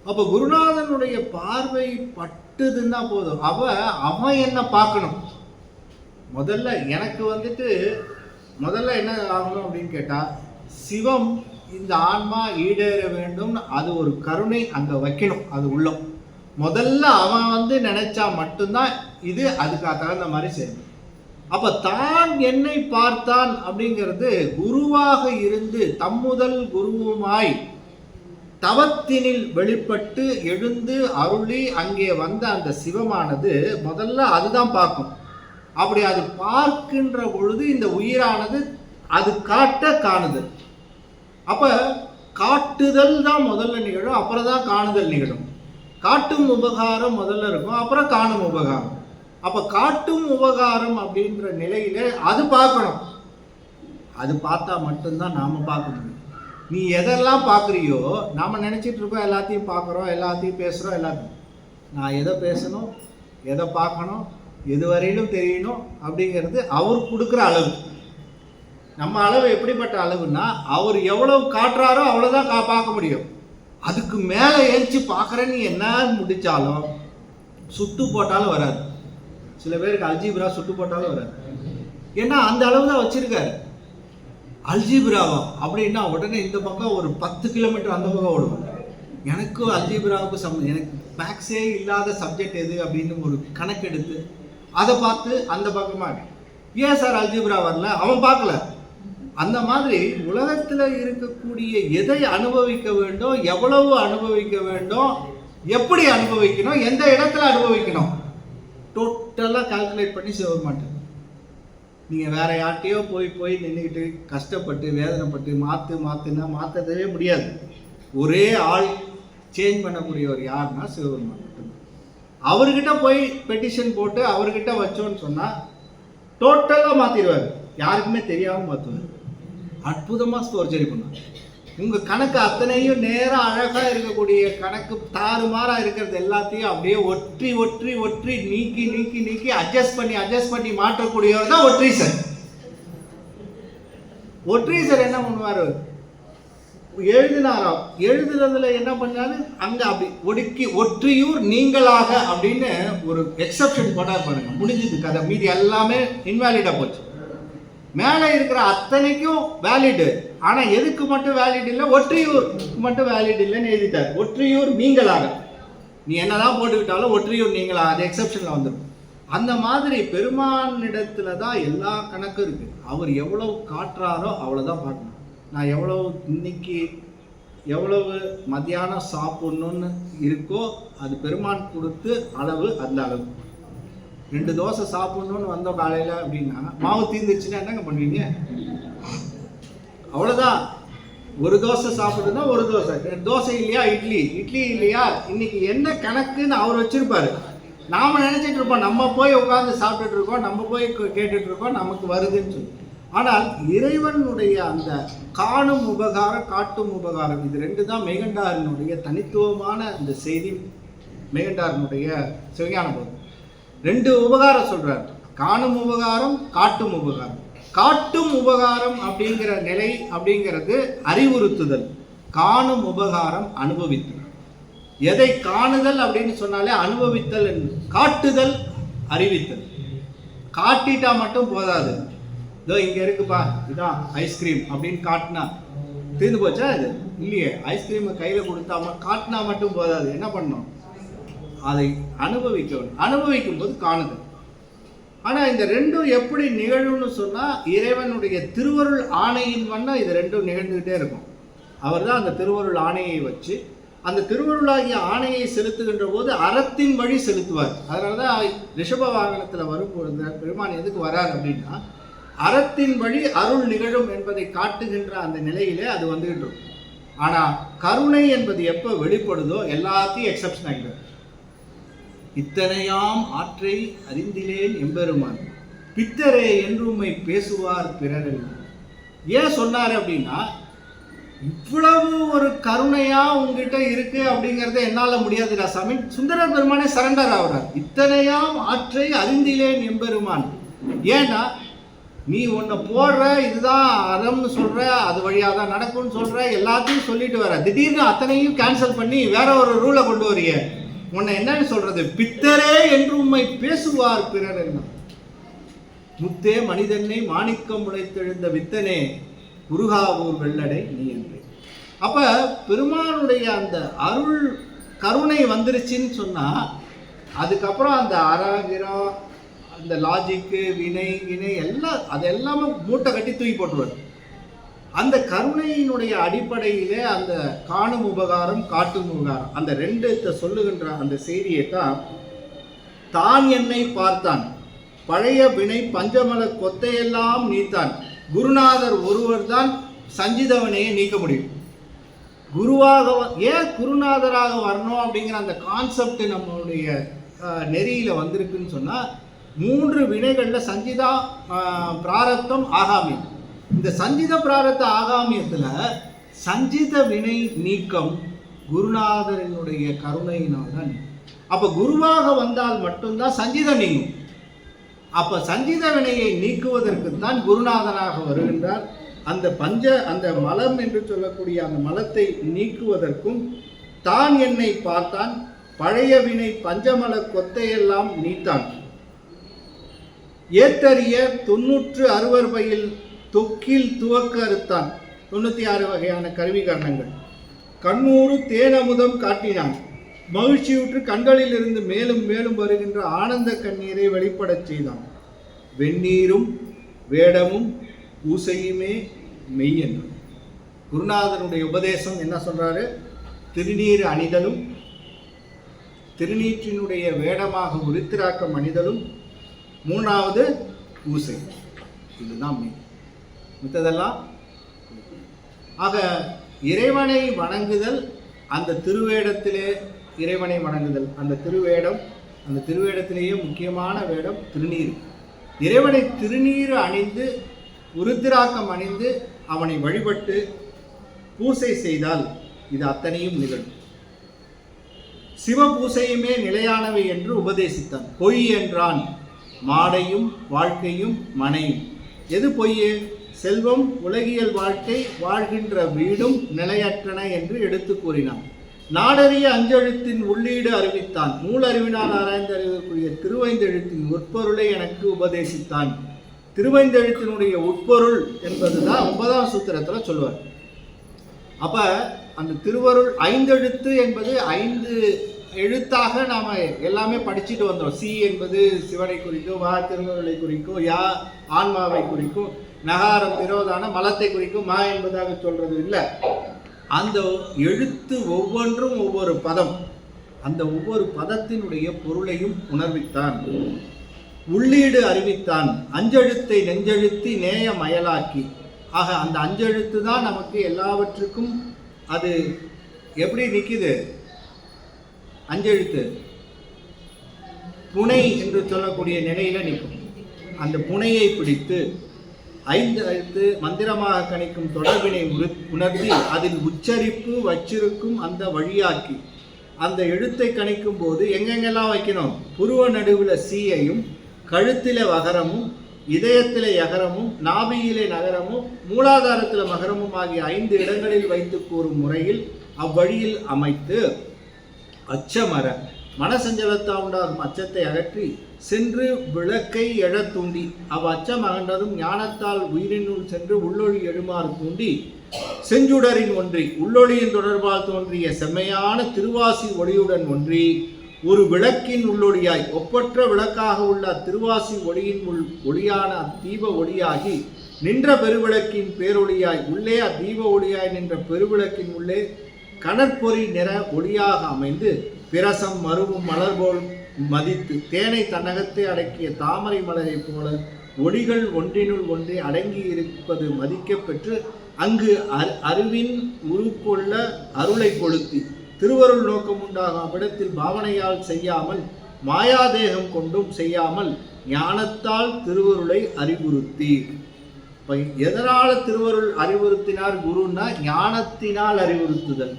அப்போ குருநாதனுடைய பார்வை பட்டுதுன்னா போதும், அவன் என்ன பார்க்கணும். முதல்ல எனக்கு முதல்ல என்ன ஆகணும் அப்படின்னு கேட்டா, சிவம் இந்த ஆன்மா ஈடேற வேண்டும், அது ஒரு கருணை அங்க வைக்கணும், அது உள்ளம். முதல்ல அவன் நினைச்சா மட்டும்தான் இது அதுக்காக தகுந்த மாதிரி செய்யணும். அப்ப தான் என்னை பார்த்தான் அப்படிங்கிறது குருவாக இருந்து தம்முதல் குருவுமாய் தவத்தினில் வெளிப்பட்டு எழுந்து அருளி அங்கே வந்த அந்த சிவமானது முதல்ல அதுதான் பார்க்கும். அப்படி அது பார்க்கின்ற பொழுது இந்த உயிரானது அது காட்ட காணுதல். அப்ப காட்டுதல் தான் முதல்ல நிகழும், அப்புறம் தான் காணுதல் நிகழும். காட்டும் உபகாரம் முதல்ல இருக்கும், அப்புறம் காணும் உபகாரம். அப்ப காட்டும் உபகாரம் அப்படின்ற நிலையில அது பார்க்கணும். அது பார்த்தா மட்டும்தான் நாம பார்க்க முடியும். நீ எதெல்லாம் பார்க்குறியோ, நாம நினைச்சிட்டு இருக்கோம் எல்லாத்தையும் பார்க்குறோம், எல்லாத்தையும் பேசுறோம், எல்லாத்தையும். நான் எதை பேசணும், எதை பார்க்கணும், எது வரையிலும் தெரியணும் அப்படிங்கிறது அவர் கொடுக்குற அளவு. நம்ம அளவு எப்படிப்பட்ட அளவுன்னா, அவர் எவ்வளவு காட்டுறாரோ அவ்வளோதான் பார்க்க முடியும். அதுக்கு மேலே ஏறிச்சு பார்க்குறேன்னு என்ன முடிச்சாலும் சுட்டு போட்டாலும் வராது. சில பேருக்கு அல்ஜீப்ரா சுட்டு போட்டாலும் வராது. ஏன்னா அந்த அளவு தான் வச்சிருக்காரு. அல்ஜீப்ராவா அப்படின்னா உடனே இந்த பக்கம் ஒரு 10 கிலோமீட்டர் அந்த பக்கம் ஓடுவாங்க. எனக்கு அல்ஜீப்ராவுக்கு எனக்கு மேக்ஸே இல்லாத சப்ஜெக்ட் எது அப்படின்னு ஒரு கணக்கெடுத்து அதை பார்த்து அந்த பக்கமா ஏன் சார் அல்ஜீப்ரா வரல, அவன் பார்க்கல. அந்த மாதிரி உலகத்தில் இருக்கக்கூடிய எதை அனுபவிக்க வேண்டும், எவ்வளவு அனுபவிக்க வேண்டும், எப்படி அனுபவிக்கணும், எந்த இடத்துல அனுபவிக்கணும், டோட்டலாக கால்குலேட் பண்ணி செய்ய மாட்டேன். நீங்கள் வேற யார்ட்டையோ போய் நின்றுக்கிட்டு கஷ்டப்பட்டு வேதனைப்பட்டு மாற்றுனா மாற்றவே முடியாது. ஒரே ஆள் சேஞ்ச் பண்ணக்கூடியவர் யாருன்னா சிவபெருமான் மட்டும்தான். அவர்கிட்ட போய் பெட்டிஷன் போட்டு அவர்கிட்ட வச்சோன்னு சொன்னால் டோட்டலாக மாற்றிடுவார், யாருக்குமே தெரியாமல் மாற்றுவார். அற்புதமாக ஸ்டோர்ஜரி பண்ணார். உங்கள் கணக்கு அத்தனையும் நேராக அழகாக இருக்கக்கூடிய கணக்கு தாறுமாறாக இருக்கிறது எல்லாத்தையும் அப்படியே ஒற்றி ஒற்றி ஒற்றி நீக்கி நீக்கி நீக்கி அட்ஜஸ்ட் பண்ணி மாற்றக்கூடியவர் தான் ஒற்றீசர். ஒற்றீசர் என்ன பண்ணுவார், எழுதினாராம். எழுதுறதுல என்ன பண்ணாரு, அங்கே அப்படி ஒடுக்கி ஒற்றியூர் நீங்களாக அப்படின்னு ஒரு எக்ஸப்ஷன் போட்டார் பாருங்க, முடிஞ்சது கதை. மீதி எல்லாமே இன்வாலிடாக போச்சு. மேலே இருக்கிற அத்தனைக்கும் வேலிடு, ஆனால் எதுக்கு மட்டும் வேலிட் இல்லை, ஒற்றியூருக்கு மட்டும் வேலிட் இல்லைன்னு எழுதிட்டார். ஒற்றியூர் நீங்களாக, நீ என்னதான் போட்டுக்கிட்டாலும் ஒற்றியூர் நீங்களாக, அது எக்ஸப்ஷனில் வந்துடும். அந்த மாதிரி பெருமானிடத்துல தான் எல்லா கணக்கும் இருக்கு. அவர் எவ்வளவு காட்டுறாரோ அவ்வளோதான் பார்க்கணும். நான் இன்னைக்கு எவ்வளவு மத்தியானம் சாப்பிட்ணுன்னு இருக்கோ அது பெருமான் கொடுத்து அளவு அந்த அளவு. 2 தோசை சாப்பிட்ணுன்னு வந்தோம் காலையில் அப்படின்னா மாவு தீர்ந்துச்சுன்னா என்னங்க பண்ணுவீங்க, அவ்வளோதான். 1 தோசை சாப்பிடுன்னா 1 தோசை, தோசை இல்லையா இட்லி இல்லையா, இன்னைக்கு என்ன கணக்குன்னு அவர் வச்சிருப்பாரு. நாம் நினச்சிட்டு இருப்போம் நம்ம போய் உட்காந்து சாப்பிட்டுட்டு இருக்கோம், நம்ம போய் கேட்டுட்டு இருக்கோம், நமக்கு வருதுன்னு சொல்லி. ஆனால் இறைவனுடைய அந்த காணும் உபகாரம் காட்டும் உபகாரம், இது 2 தான் மெய்கண்டாரினுடைய தனித்துவமான அந்த செய்தி. மெய்கண்டாரினுடைய சிவஞான போதம் 2 உபகாரம் சொல்றார், காணும் உபகாரம் காட்டும் உபகாரம். காட்டும் உபகாரம் அப்படிங்கிற நிலை அப்படிங்கிறது அறிவுறுத்துதல், காணும் உபகாரம் அனுபவித்தல். எதை காணுதல் அப்படின்னு சொன்னாலே அனுபவித்தல், காட்டுதல் அறிவித்தல். காட்டிட்டா மட்டும் போதாது, இதோ இங்கே இருக்குப்பா இதான் ஐஸ்கிரீம் அப்படின்னு காட்டினா தீர்ந்து போச்சா, இது இல்லையே. ஐஸ்கிரீமை கையில் கொடுத்தாம காட்டினா மட்டும் போதாது, என்ன பண்ணணும், அதை அனுபவிக்கணும். அனுபவிக்கும் போது காணுதல். ஆனால் இந்த 2ம் எப்படி நிகழும்னு சொன்னால் இறைவனுடைய திருவருள் ஆணையின் வண்ணம் இது 2ம் நிகழ்ந்துக்கிட்டே இருக்கும். அவர் தான் அந்த திருவருள் ஆணையை வச்சு அந்த திருவருளாகிய ஆணையை செலுத்துகின்ற போது அறத்தின் வழி செலுத்துவார். அதனால தான் ரிஷப வாகனத்தில் வரும்பொழுது பெருமான் எதுக்கு வரார் அப்படின்னா அறத்தின் வழி அருள் நிகழும் என்பதை காட்டுகின்ற அந்த நிலையிலே அது வந்துகிட்டு இருக்கும். ஆனால் கருணை என்பது எப்போ வெளிப்படுதோ எல்லாத்தையும் எக்ஸப்ஷன் ஆகிடும். இத்தனையாம் ஆற்றை அறிந்திலேன் எம்பெருமான் பித்தரே என்றுமை பேசுவார் பிறரெல்லாம். ஏன் சொன்னார் அப்படின்னா இவ்வளவு ஒரு கருணையா உங்ககிட்ட இருக்கு அப்படிங்கறத என்னால முடியாது சாமி. சுந்தர பெருமானே சரண்டர் ஆகிறார். இத்தனையாம் ஆற்றை அறிந்திலேன் எம்பெருமான். ஏன்னா நீ உன்னை போடுற, இதுதான் அறம்னு சொல்ற, அது வழியாக தான் நடக்கும்னு சொல்ற, எல்லாத்தையும் சொல்லிட்டு வர, திடீர்னு அத்தனையும் கேன்சல் பண்ணி வேற ஒரு ரூலை கொண்டு வரிய. உன்னை என்னன்னு சொல்றது, பித்தரே என்று உம்மை பேசுவார் பிறர் என்ன. முத்தே மனிதனை மாணிக்கம் உழைத்தெழுந்த வித்தனே குருகாவூர் வெள்ளடை நீ என்று. அப்ப பெருமானுடைய அந்த அருள் கருணை வந்துருச்சுன்னு சொன்னா அதுக்கப்புறம் அந்த அராகிரம், அந்த லாஜிக்கு, வினை எல்லாம் அது எல்லாமே மூட்டை கட்டி தூக்கி போட்டுருவார். அந்த கருணையினுடைய அடிப்படையிலே அந்த காணும் உபகாரம் காட்டும் உபகாரம் அந்த 2 சொல்லுகின்ற அந்த செய்தியை தான் என்னை பார்த்தான், பழைய வினை பஞ்சமல கொத்தையெல்லாம் நீத்தான். குருநாதர் ஒருவர் தான் சஞ்சிதவனையை நீக்க முடியும். குருவாக ஏன் குருநாதராக வரணும் அப்படிங்கிற அந்த கான்செப்ட் நம்மளுடைய நெறியில் வந்திருக்குன்னு சொன்னால் 3 வினைகளில் சஞ்சிதா, பிராரத்தம், ஆகாமியம். இந்த சஞ்சித பிராரத்த ஆகாமியத்தில் சஞ்சித வினை நீக்கம் குருநாதரினுடைய கருணையினால் தான். அப்போ குருவாக வந்தால் மட்டும்தான் சஞ்சிதம் நீங்கும். அப்போ சஞ்சித வினையை நீக்குவதற்கு தான் குருநாதனாக வருகின்றார். அந்த மலம் என்று சொல்லக்கூடிய அந்த மலத்தை நீக்குவதற்கும் தான் என்னை பார்த்தான், பழைய வினை பஞ்சமல கொத்தையெல்லாம் நீத்தான். ஏத்தறிய 96 பையில் தொக்கில் துவக்க அறுத்தான். 96 வகையான கருவி கரணங்கள். கண்ணூறு தேனமுதம் காட்டினான். மகிழ்ச்சியுற்று கண்களில் இருந்து மேலும் மேலும் வருகின்ற ஆனந்த கண்ணீரை வெளிப்படச் செய்தான். வெந்நீரும் வேடமும் பூசையுமே மெய் என்று குருநாதனுடைய உபதேசம் என்ன சொல்றாரு, திருநீர் அணிதலும், திருநீற்றினுடைய வேடமாக உருத்திராக்கம் அணிதலும், 3வது பூசை. இதுதான் மெய். மித்ததெல்லாம் ஆக இறைவனை வணங்குதல், அந்த திருவேடத்திலே இறைவனை வணங்குதல். அந்த திருவேடத்திலேயே முக்கியமான வேடம் திருநீர். இறைவனை திருநீர் அணிந்து உருத்திராக்கம் அணிந்து அவனை வழிபட்டு பூசை செய்தால் இது அத்தனையும் நிகழும். சிவ பூசையுமே நிலையானவை என்று உபதேசித்தான். பொய் என்றான் மாடையும் வாழ்க்கையும் மனையும். எது பொய்யே? செல்வம், உலகியல் வாழ்க்கை, வாழ்கின்ற வீடும் நிலையற்றன என்று எடுத்து கூறினான். நாடறிய அஞ்செழுத்தின் உள்ளீடு அறிவித்தான். நூலறிவினால் ஆராய்ந்து அறிவதற்குரிய திருவைந்தெழுத்தின் உட்பொருளை எனக்கு உபதேசித்தான். திருவைந்தெழுத்தினுடைய உட்பொருள் என்பதுதான் 9ஆம் சூத்திரத்தில் சொல்லுவார். அப்ப அந்த திருவருள் ஐந்தெழுத்து என்பது 5 எழுத்தாக நாம் எல்லாமே படிச்சுட்டு வந்தோம். சி என்பது சிவனை குறிக்கும், வா திருவருளை குறிக்கும், யா ஆன்மாவை குறிக்கும், நகாரம் திரோதான மலத்தை குறிக்கும், மா என்பதாக சொல்றது இல்லை. அந்த எழுத்து ஒவ்வொன்றும் ஒவ்வொரு பதம். அந்த ஒவ்வொரு பதத்தினுடைய பொருளையும் உணர்வித்தான். உள்ளீடு அறிவித்தான். அஞ்செழுத்தை நெஞ்செழுத்தி நேய மயலாக்கி. ஆக அந்த அஞ்செழுத்து தான் நமக்கு எல்லாவற்றுக்கும் அது எப்படி நிற்குது? அஞ்செழுத்து புனை என்று சொல்லக்கூடிய நிலையில நிற்கும். அந்த புனையை பிடித்து 5 எழுத்து மந்திரமாக கணிக்கும் தொடர்பினை உணர்த்தி அதில் உச்சரிப்பு வச்சிருக்கும் அந்த வழியாக்கி அந்த எழுத்தை கணிக்கும் போது எங்கெங்கெல்லாம் வைக்கணும்? புருவ நடுவில் சீயையும், கழுத்தில வகரமும், இதயத்திலே யகரமும், நாபியிலே நகரமும், மூலாதாரத்தில் மகரமும் ஆகிய 5 இடங்களில் வைத்து கூறும் முறையில் அவ்வழியில் அமைத்து அச்சமர மனசஞ்சலத்தா உண்டாகும் அச்சத்தை அகற்றி சென்று விளக்கை எழத் தூண்டி அச்சம் அகன்றதும் ஞானத்தால் உயிரினுள் சென்று உள்ளொளி எழுமாறு தூண்டி செஞ்சுடரின் ஒன்றி உள்ளொளியின் தொடர்பால் தோன்றிய செம்மையான திருவாசி ஒளியுடன் ஒன்றி ஒரு விளக்கின் உள்ளொளியாய் ஒப்பற்ற விளக்காக உள்ள திருவாசி ஒளியின் ஒளியான தீப ஒளியாகி நின்ற பெருவிளக்கின் பேரொளியாய் உள்ளே தீப ஒளியாய் நின்ற பெருவிளக்கின் உள்ளே கணற்பொறி நிற ஒளியாக அமைந்து பிரசம் மருவும் மலர் போல் மதித்து தேனை தன்னகத்தை அடக்கிய தாமரை மலரை போல ஒளிகள் ஒன்றினுள் ஒன்றே அடங்கி இருப்பது மதிக்க பெற்று அங்கு அறிவின் உருக்கொள்ள அருளை கொளுத்தி திருவருள் நோக்கம் உண்டாகும் அவ்விடத்தில் பாவனையால் செய்யாமல் மாயாதேகம் கொண்டும் செய்யாமல் ஞானத்தால் திருவருளை அறிவுறுத்தி. இப்போ எதனால் திருவருள் அறிவுறுத்தினார் குருன்னா? ஞானத்தினால் அறிவுறுத்துதல்.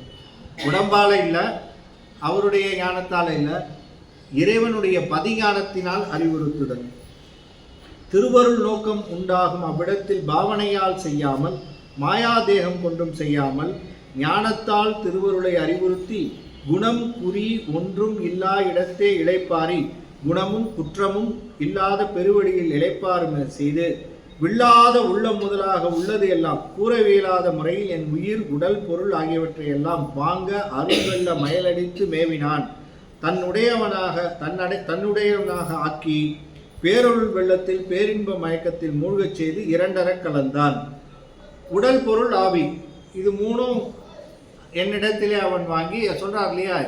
உடம்பால இல்லை, அவருடைய ஞானத்தால் இல்லை, இறைவனுடைய பதிஞானத்தினால் அறிவுறுத்துதல். திருவருள் நோக்கம் உண்டாகும் அவ்விடத்தில் பாவனையால் செய்யாமல் மாயாதேகம் கொண்டும் செய்யாமல் ஞானத்தால் திருவருளை அறிவுறுத்தி குணம் குறி ஒன்றும் இல்லா இடத்தே இளைப்பாரி குணமும் குற்றமும் இல்லாத பெருவழியில் இளைப்பாறும் செய்து வில்லாத உள்ளம் முதலாக உள்ளது எல்லாம் கூறவியலாத முறையில் என் உயிர் உடல் பொருள் ஆகியவற்றை எல்லாம் வாங்க அருள்வெல்ல மயலடித்து மேவினான். தன்னுடையவனாக ஆக்கி பேரொருள் வெள்ளத்தில் பேரின்ப மயக்கத்தில் மூழ்கச் செய்து 2 கலந்தான். உடல் பொருள் ஆவி இது 3 என்னிடத்திலே அவன் வாங்கி சொல்றார் இல்லையா?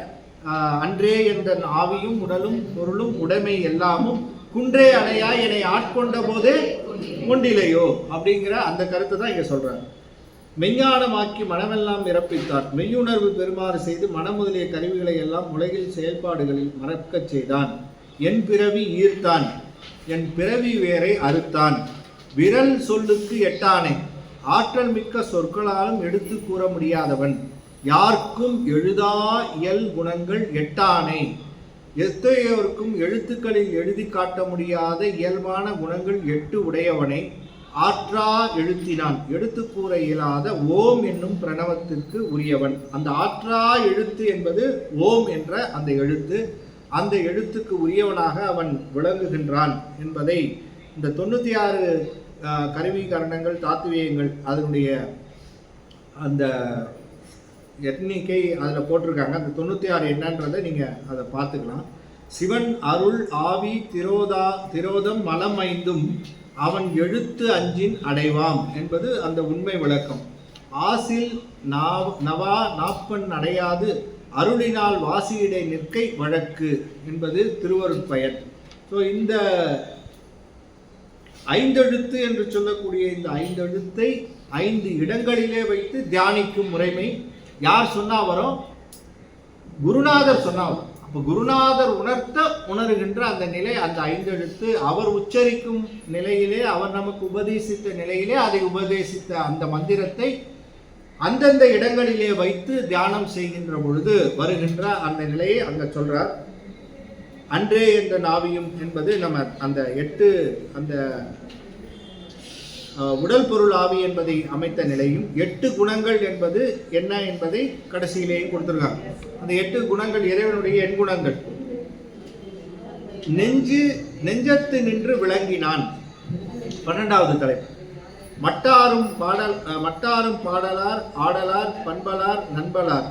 அன்றே என்ற ஆவியும் உடலும் பொருளும் உடைமை எல்லாமும் குன்றே அணையா என்னை ஆட்கொண்ட போதே ஒன்றிலையோ அப்படிங்கிற அந்த கருத்தை தான் இங்க சொல்றாங்க. மெஞ்ஞானமாக்கி மனமெல்லாம் இறப்பித்தார். மெய்யுணர்வு பெருமாறு செய்து மனம் முதலிய கருவிகளை எல்லாம் உலகில் செயல்பாடுகளில் மறக்கச் செய்தான். என் பிறவி ஈர்த்தான், என் பிறவி வேரை அறுத்தான். விரல் சொல்லுக்கு எட்டானை, ஆற்றல் மிக்க சொற்களாலும் எடுத்து கூற முடியாதவன். யாருக்கும் எழுதா இயல் குணங்கள் எட்டானை, எத்தகையோருக்கும் எழுத்துக்களில் எழுதி காட்ட முடியாத இயல்பான குணங்கள் 8 உடையவனை ஆற்றா எழுத்தினான். எழுத்து கூற இயலாத ஓம் என்னும் பிரணவத்திற்கு உரியவன். அந்த ஆற்றா எழுத்து என்பது ஓம் என்ற அந்த எழுத்து. அந்த எழுத்துக்கு உரியவனாக அவன் விளங்குகின்றான் என்பதை இந்த 96 கருவி கரணங்கள் தாத்துவியங்கள் அதனுடைய அந்த எண்ணிக்கை அதில் போட்டிருக்காங்க. அந்த 96 என்னன்றதை நீங்கள் அதை பார்த்துக்கலாம். சிவன் அருள் ஆவி திரோதம் மலம் 5 அவன் எழுத்து 5 அடைவாம் என்பது அந்த உண்மை விளக்கம். ஆசில் நவா நாப்பன் அடையாது அருளினால் வாசியிடை நிற்கை வழக்கு என்பது திருவருட்பயன். ஸோ இந்த ஐந்தெழுத்து என்று சொல்லக்கூடிய இந்த ஐந்தெழுத்தை 5 இடங்களிலே வைத்து தியானிக்கும் முறைமை யார் சொன்னா வரும்? குருநாதர் சொன்னா வரும். அப்ப குருநாதர் உணர்கின்ற அந்த நிலை, அந்த ஐந்தெழுத்து அவர் உச்சரிக்கும் நிலையிலே, அவர் நமக்கு உபதேசித்த நிலையிலே, அதை உபதேசித்த அந்த மந்திரத்தை அந்தந்த இடங்களிலே வைத்து தியானம் செய்கின்ற பொழுது வருகின்ற அந்த நிலையை அங்க சொல்றார். அன்றே என்ற நாவியும் என்பது நம்ம அந்த 8 அந்த உடல் பொருள் ஆவி என்பதை அமைத்த நிலையும், 8 குணங்கள் என்பது என்ன என்பதை கடைசியிலேயே கொடுத்திருக்காங்க. அந்த 8 குணங்கள் இறைவனுடைய எண்குணங்கள். நெஞ்சத்து நின்று விளங்கினான் 12வது தலைப்பு. மட்டாரும் பாடலார் ஆடலார் பண்பலார் நண்பலார்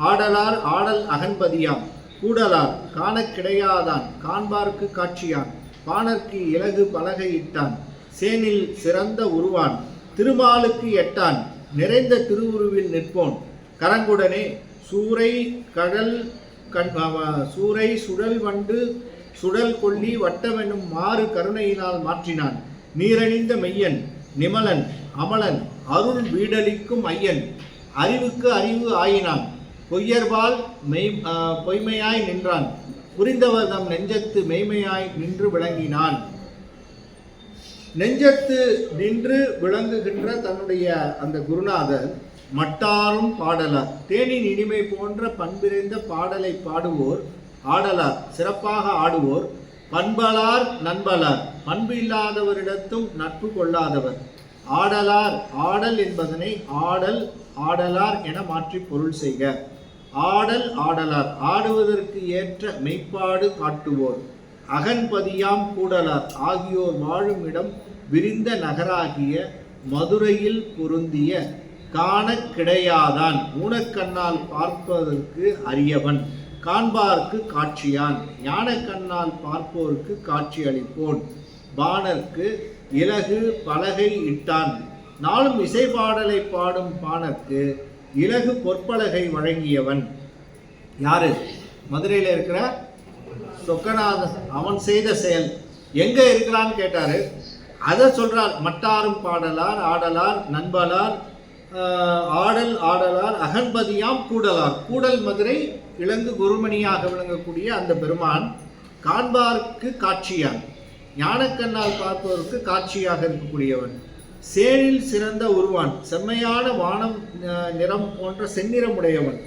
ஆடலார் ஆடல் அகன்பதியாம் கூடலார் காண கிடையாதான் காண்பார்க்கு காட்சியான் பாணர்க்கு இலகு பலகை இட்டான் சேனில் சிறந்த உருவான் திருமாலுக்கு எட்டான் நிறைந்த திருவுருவில் நிற்போன் கரங்குடனே சூறை சுழல் வண்டு சுடல் கொல்லி வட்டமெனும் மாறு கருணையினால் மாற்றினான் நீரணிந்த மெய்யன் நிமலன் அமலன் அருள் வீடளிக்கும் ஐயன் அறிவுக்கு அறிவு ஆயினான் பொய்யர்பால் பொய்மையாய் நின்றான் புரிந்தவர் தம் நெஞ்சத்து மெய்மையாய் நின்று விளங்கினான். நெஞ்சத்து நின்று விளங்குகின்ற தன்னுடைய அந்த குருநாதர் மட்டாரும் பாடலார், தேனின் இனிமை போன்ற பண்பிறைந்த பாடலை பாடுவோர் ஆடலார், சிறப்பாக ஆடுவோர் பண்பலார் நண்பலார், பண்பு இல்லாதவரிடத்தும் நட்பு கொள்ளாதவர் ஆடலார். ஆடல் என்பதனை ஆடல் ஆடலார் என மாற்றி பொருள் செய்க. ஆடல் ஆடலார், ஆடுவதற்கு ஏற்ற மெய்ப்பாடு காட்டுவோர் அகன்பதியாம் கூடலார், ஆகியோர் வாழும் இடம் விரிந்த நகராகிய மதுரையில் பொருந்திய காண கிடையாதான் ஊனக்கண்ணால் பார்ப்பதற்கு அரியவன் காண்பார்க்கு காட்சியான் ஞானக்கண்ணால் பார்ப்போருக்கு காட்சி அளிப்போன் பாணர்க்கு இலகு பலகை இட்டான். நாளும் இசைப்பாடலை பாடும் பாணர்க்கு இலகு பொற்பலகை வழங்கியவன் யாரு? மதுரையில் இருக்கிற சொக்கநாதன். அவன் செய்த செயல் எங்க இருக்கிறான்னு கேட்டாரு. அதை சொல்றார். மட்டாரும் பாடலார் ஆடலார் நண்பலார் ஆடல் ஆடலார் அகன்பதியாம் கூடலார். கூடல் மதுரை இலங்கு குருமணியாக விளங்கக்கூடிய அந்த பெருமான் காண்பார்க்கு காட்சியான், ஞானக்கண்ணால் பார்ப்பவருக்கு காட்சியாக இருக்கக்கூடியவன். சேனில் சிறந்த உருவான், செம்மையான வானம் நிறம் போன்ற செந்நிறமுடையவன்.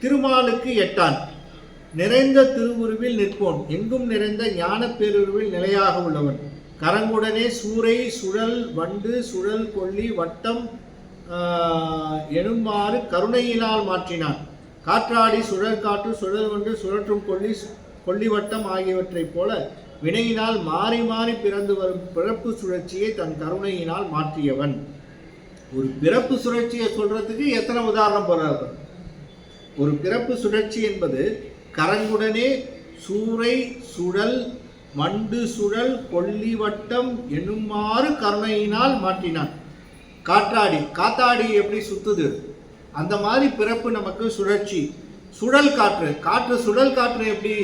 திருமாலுக்கு எட்டான், நிறைந்த திருவுருவில் நிற்போன், எங்கும் நிறைந்த ஞான பேருருவில் நிலையாக உள்ளவன். கரங்குடனே சூறை சுழல் வண்டு சுழல் கொல்லி வட்டம் எனுமாறு கருணையினால் மாற்றினான். காற்றாடி சுழல் காற்று சுழல் வண்டு சுழற்றும் கொல்லி வட்டம் ஆகியவற்றைப் போல வினையினால் மாறி மாறி பிறந்து வரும் பிறப்பு சுழற்சியை தன் கருணையினால் மாற்றியவன். ஒரு பிறப்பு சுழற்சியை சொல்றதுக்கு எத்தனை உதாரணம் போறாரு. ஒரு பிறப்பு சுழற்சி என்பது கரங்குடனே சூறை சுழல் வண்டு சுழல் கொல்லி வட்டம் எனுமாறு கருணையினால் மாற்றினான். காத்தாடி எப்படி சுத்துது அந்த மாதிரி பிறப்பு நமக்கு சுழற்சி. சுழல் காற்று சுழல் காற்று எப்படி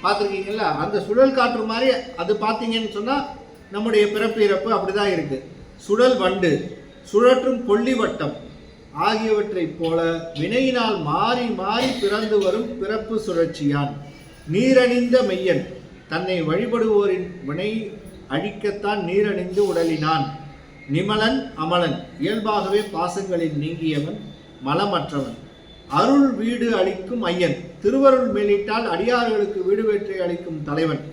பார்த்துருக்கீங்கல்ல, அந்த சுழல் காற்று மாதிரி அது பார்த்தீங்கன்னு சொன்னால் நம்முடைய பிறப்பு இறப்பு அப்படிதான் இருக்கு. சுழல் வண்டு சுழற்றும் கொல்லி வட்டம் ஆகியவற்றைப் போல வினையினால் மாறி மாறி பிறந்து வரும் பிறப்பு சுழற்சியான். நீரணிந்த மெய்யன், தன்னை வழிபடுவோரின் வினை அழிக்கத்தான் நீரணிந்து உடலினான். நிமலன் அமலன், இயல்பாகவே பாசங்களில் நீங்கியவன் மலமற்றவன். அருள் வீடு அளிக்கும் ஐயன், திருவருள் மேலிட்டால் அடியார்களுக்கு வீடு வேற்றை அளிக்கும் தலைவன்.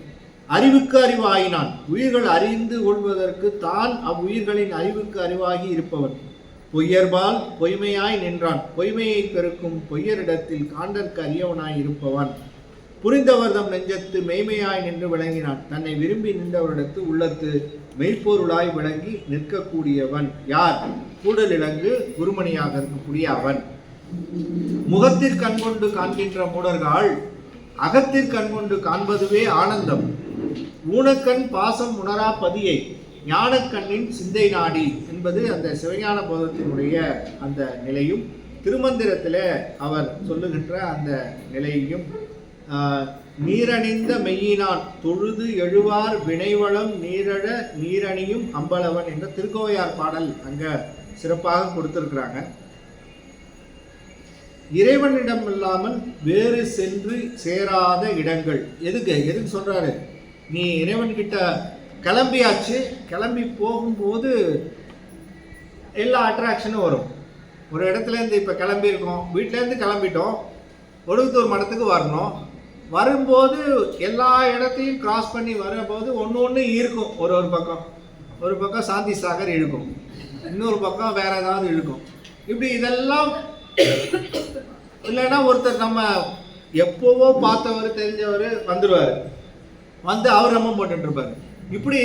அறிவுக்கு அறிவாயினான், உயிர்கள் அறிந்து கொள்வதற்கு தான் அவ்வுயிர்களின் அறிவுக்கு அறிவாகி இருப்பவன். பொய்யர்பால் பொய்மையாய் நின்றான், பொய்மையை பெருக்கும் பொய்யரிடத்தில் காண்டற்கு அறியவனாய் இருப்பவன். புரிந்தவர் தம் நெஞ்சத்து மெய்மையாய் நின்று விளங்கினான், தன்னை விரும்பி நின்றவரிடத்து உள்ளத்து மெய்ப்பொருளாய் விளங்கி நிற்கக்கூடியவன் யார்? கூடலிலங்கு குருமணியாக இருக்கக்கூடிய அவன். முகத்திற்கு கண்கொண்டு காண்கின்ற மூடர்கள் அகத்திற்கு கண்கொண்டு காண்பதுவே ஆனந்தம். ஊனக்கண் பாசம் உணரா பதியை ஞானக்கண்ணின் சிந்தை நாடி என்பது அந்த சிவஞான போதத்தினுடைய அந்த நிலையும் திருமந்திரத்தில் அவர் சொல்லுகின்ற அந்த நிலையையும் நீரணிந்த மெய்யினான் தொழுது எழுவார் வினைவளம் நீரழ நீரணியும் அம்பலவன் என்ற திருக்கோவையார் பாடல் அங்க சிறப்பாக கொடுத்திருக்கிறாங்க. இறைவனிடம் இல்லாமல் வேறு சென்று சேராத இடங்கள். எதுக்கு சொல்றாரு? நீ இறைவன் கிட்ட கிளம்பியாச்சு, கிளம்பி போகும்போது எல்லா அட்ராக்ஷனும் வரும். ஒரு இடத்துலேருந்து இப்போ கிளம்பியிருக்கோம், வீட்டிலேருந்து கிளம்பிட்டோம், ஒடுகுத்தூர் மடத்துக்கு வரணும். வரும்போது எல்லா இடத்தையும் கிராஸ் பண்ணி வரும்போது ஒன்று இருக்கும். ஒரு பக்கம் சாந்தி சாகர் இழுக்கும், இன்னொரு பக்கம் வேற ஏதாவது இழுக்கும். இப்படி இதெல்லாம் இல்லைன்னா ஒருத்தர் நம்ம எப்போவோ பார்த்தவர் தெரிஞ்சவர் வந்துடுவார், வந்து அவர் நம்ம போட்டுட்டு இருப்பாரு. இப்படி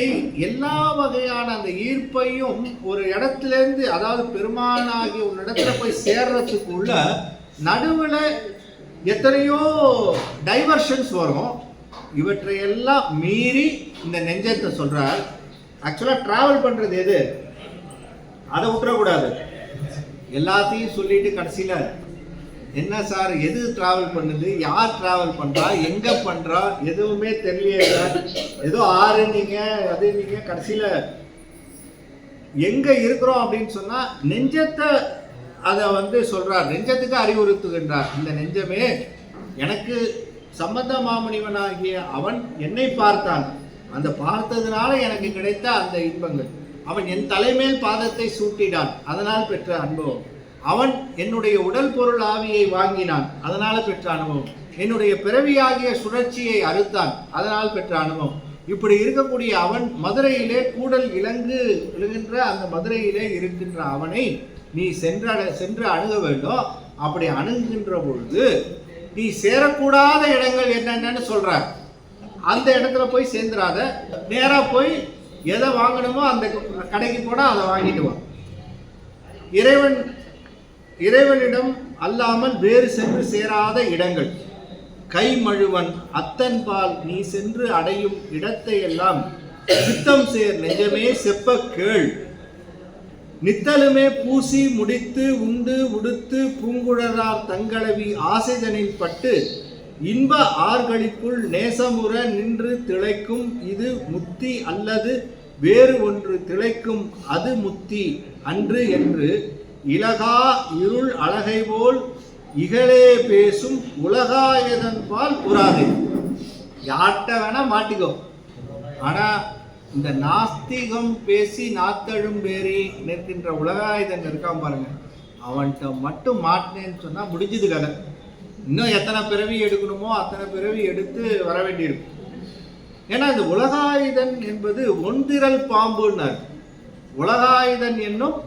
எல்லா வகையான அந்த ஈர்ப்பையும் ஒரு இடத்துலேருந்து, அதாவது பெருமானாகி ஒரு இடத்துல போய் சேர்றதுக்குள்ள நடுவில் எத்தனையோ டைவர்ஷன்ஸ் வரும். இவற்றையெல்லாம் மீறி இந்த நெஞ்சத்தை சொல்றார். ஆக்சுவலாக டிராவல் பண்ணுறது எது? அதை விட்டுறக்கூடாது. எல்லாத்தையும் சொல்லிட்டு கடைசியில் என்ன சார் எது டிராவல் பண்ணுது, யார் டிராவல் பண்ணுறா, எங்கே பண்ணுறா, எதுவுமே தெரியலையே சார், ஏதோ ஆறு நீங்கள் அது நீங்கள் கடைசியில் எங்கே இருக்கிறோம் அப்படின்னு சொன்னால் நெஞ்சத்தை அதை சொல்கிறார், நெஞ்சத்துக்கு அறிவுறுத்துகின்றார். இந்த நெஞ்சமே எனக்கு சம்பந்த மாமுனிவனாகிய அவன் என்னை பார்த்தான், அந்த பார்த்ததுனால எனக்கு கிடைத்த அந்த இன்பங்கள். அவன் என் தலைமேல் பாதத்தை சூட்டினான், அதனால் பெற்ற அனுபவம். அவன் என்னுடைய உடல் பொருள் ஆவியை வாங்கினான், அதனால பெற்ற அனுபவம். என்னுடைய பிறவியாகிய சுழற்சியை அறுத்தான், அதனால் பெற்ற அனுபவம். இப்படி இருக்கக்கூடிய அவன் மதுரையிலே கூடல் இழுகின்ற அந்த மதுரையிலே இருக்கின்ற அவனை நீ சென்று அணுக வேண்டும். அப்படி அணுகின்ற பொழுது நீ சேரக்கூடாத இடங்கள் என்னென்னு சொல்ற. அந்த இடத்துல போய் சேர்ந்துடாத, நேரா போய் எதை வாங்கணுமோ அந்த கடைக்கு போனா அதை வாங்கிட்டு வா. இறைவனிடம் அல்லாமல் வேறு சென்று சேராத இடங்கள். கைமழுவன் அத்தன்பால் நீ சென்று அடையும் இடத்தை எல்லாம் சித்தம் சேர் நெஞ்சமே செப்ப கேள். நித்தலுமே பூசி முடித்து உண்டு உடுத்து பூங்குழலார் தங்களவி ஆசைதனில் பட்டு இன்ப ஆர்களிக்குள் நேசமுற நின்று திளைக்கும் இது முத்தி அல்லது வேறு ஒன்று திளைக்கும் அது முத்தி அன்று என்று இலகா இருள் அழகை போல் இகழே பேசும் உலகாயதன்பால் உறாதே. யார்கிட்ட வேணா மாட்டிக்கோ, ஆனா இந்த நாஸ்திகம் பேசி நாத்தழும் பேரி நிற்கின்ற உலகாயுதன் இருக்கான் பாருங்க, அவன்கிட்ட மட்டும் மாட்டினேன்னு சொன்னா முடிஞ்சது கதை. இன்னும் எத்தனை பிறவி எடுக்கணுமோ அத்தனை பிறவி எடுத்து வர வேண்டியிருக்கும். ஏன்னா இந்த உலகாயுதன் என்பது ஒன்திரள் பாம்புன்னார். உலகாயுதன் என்னும்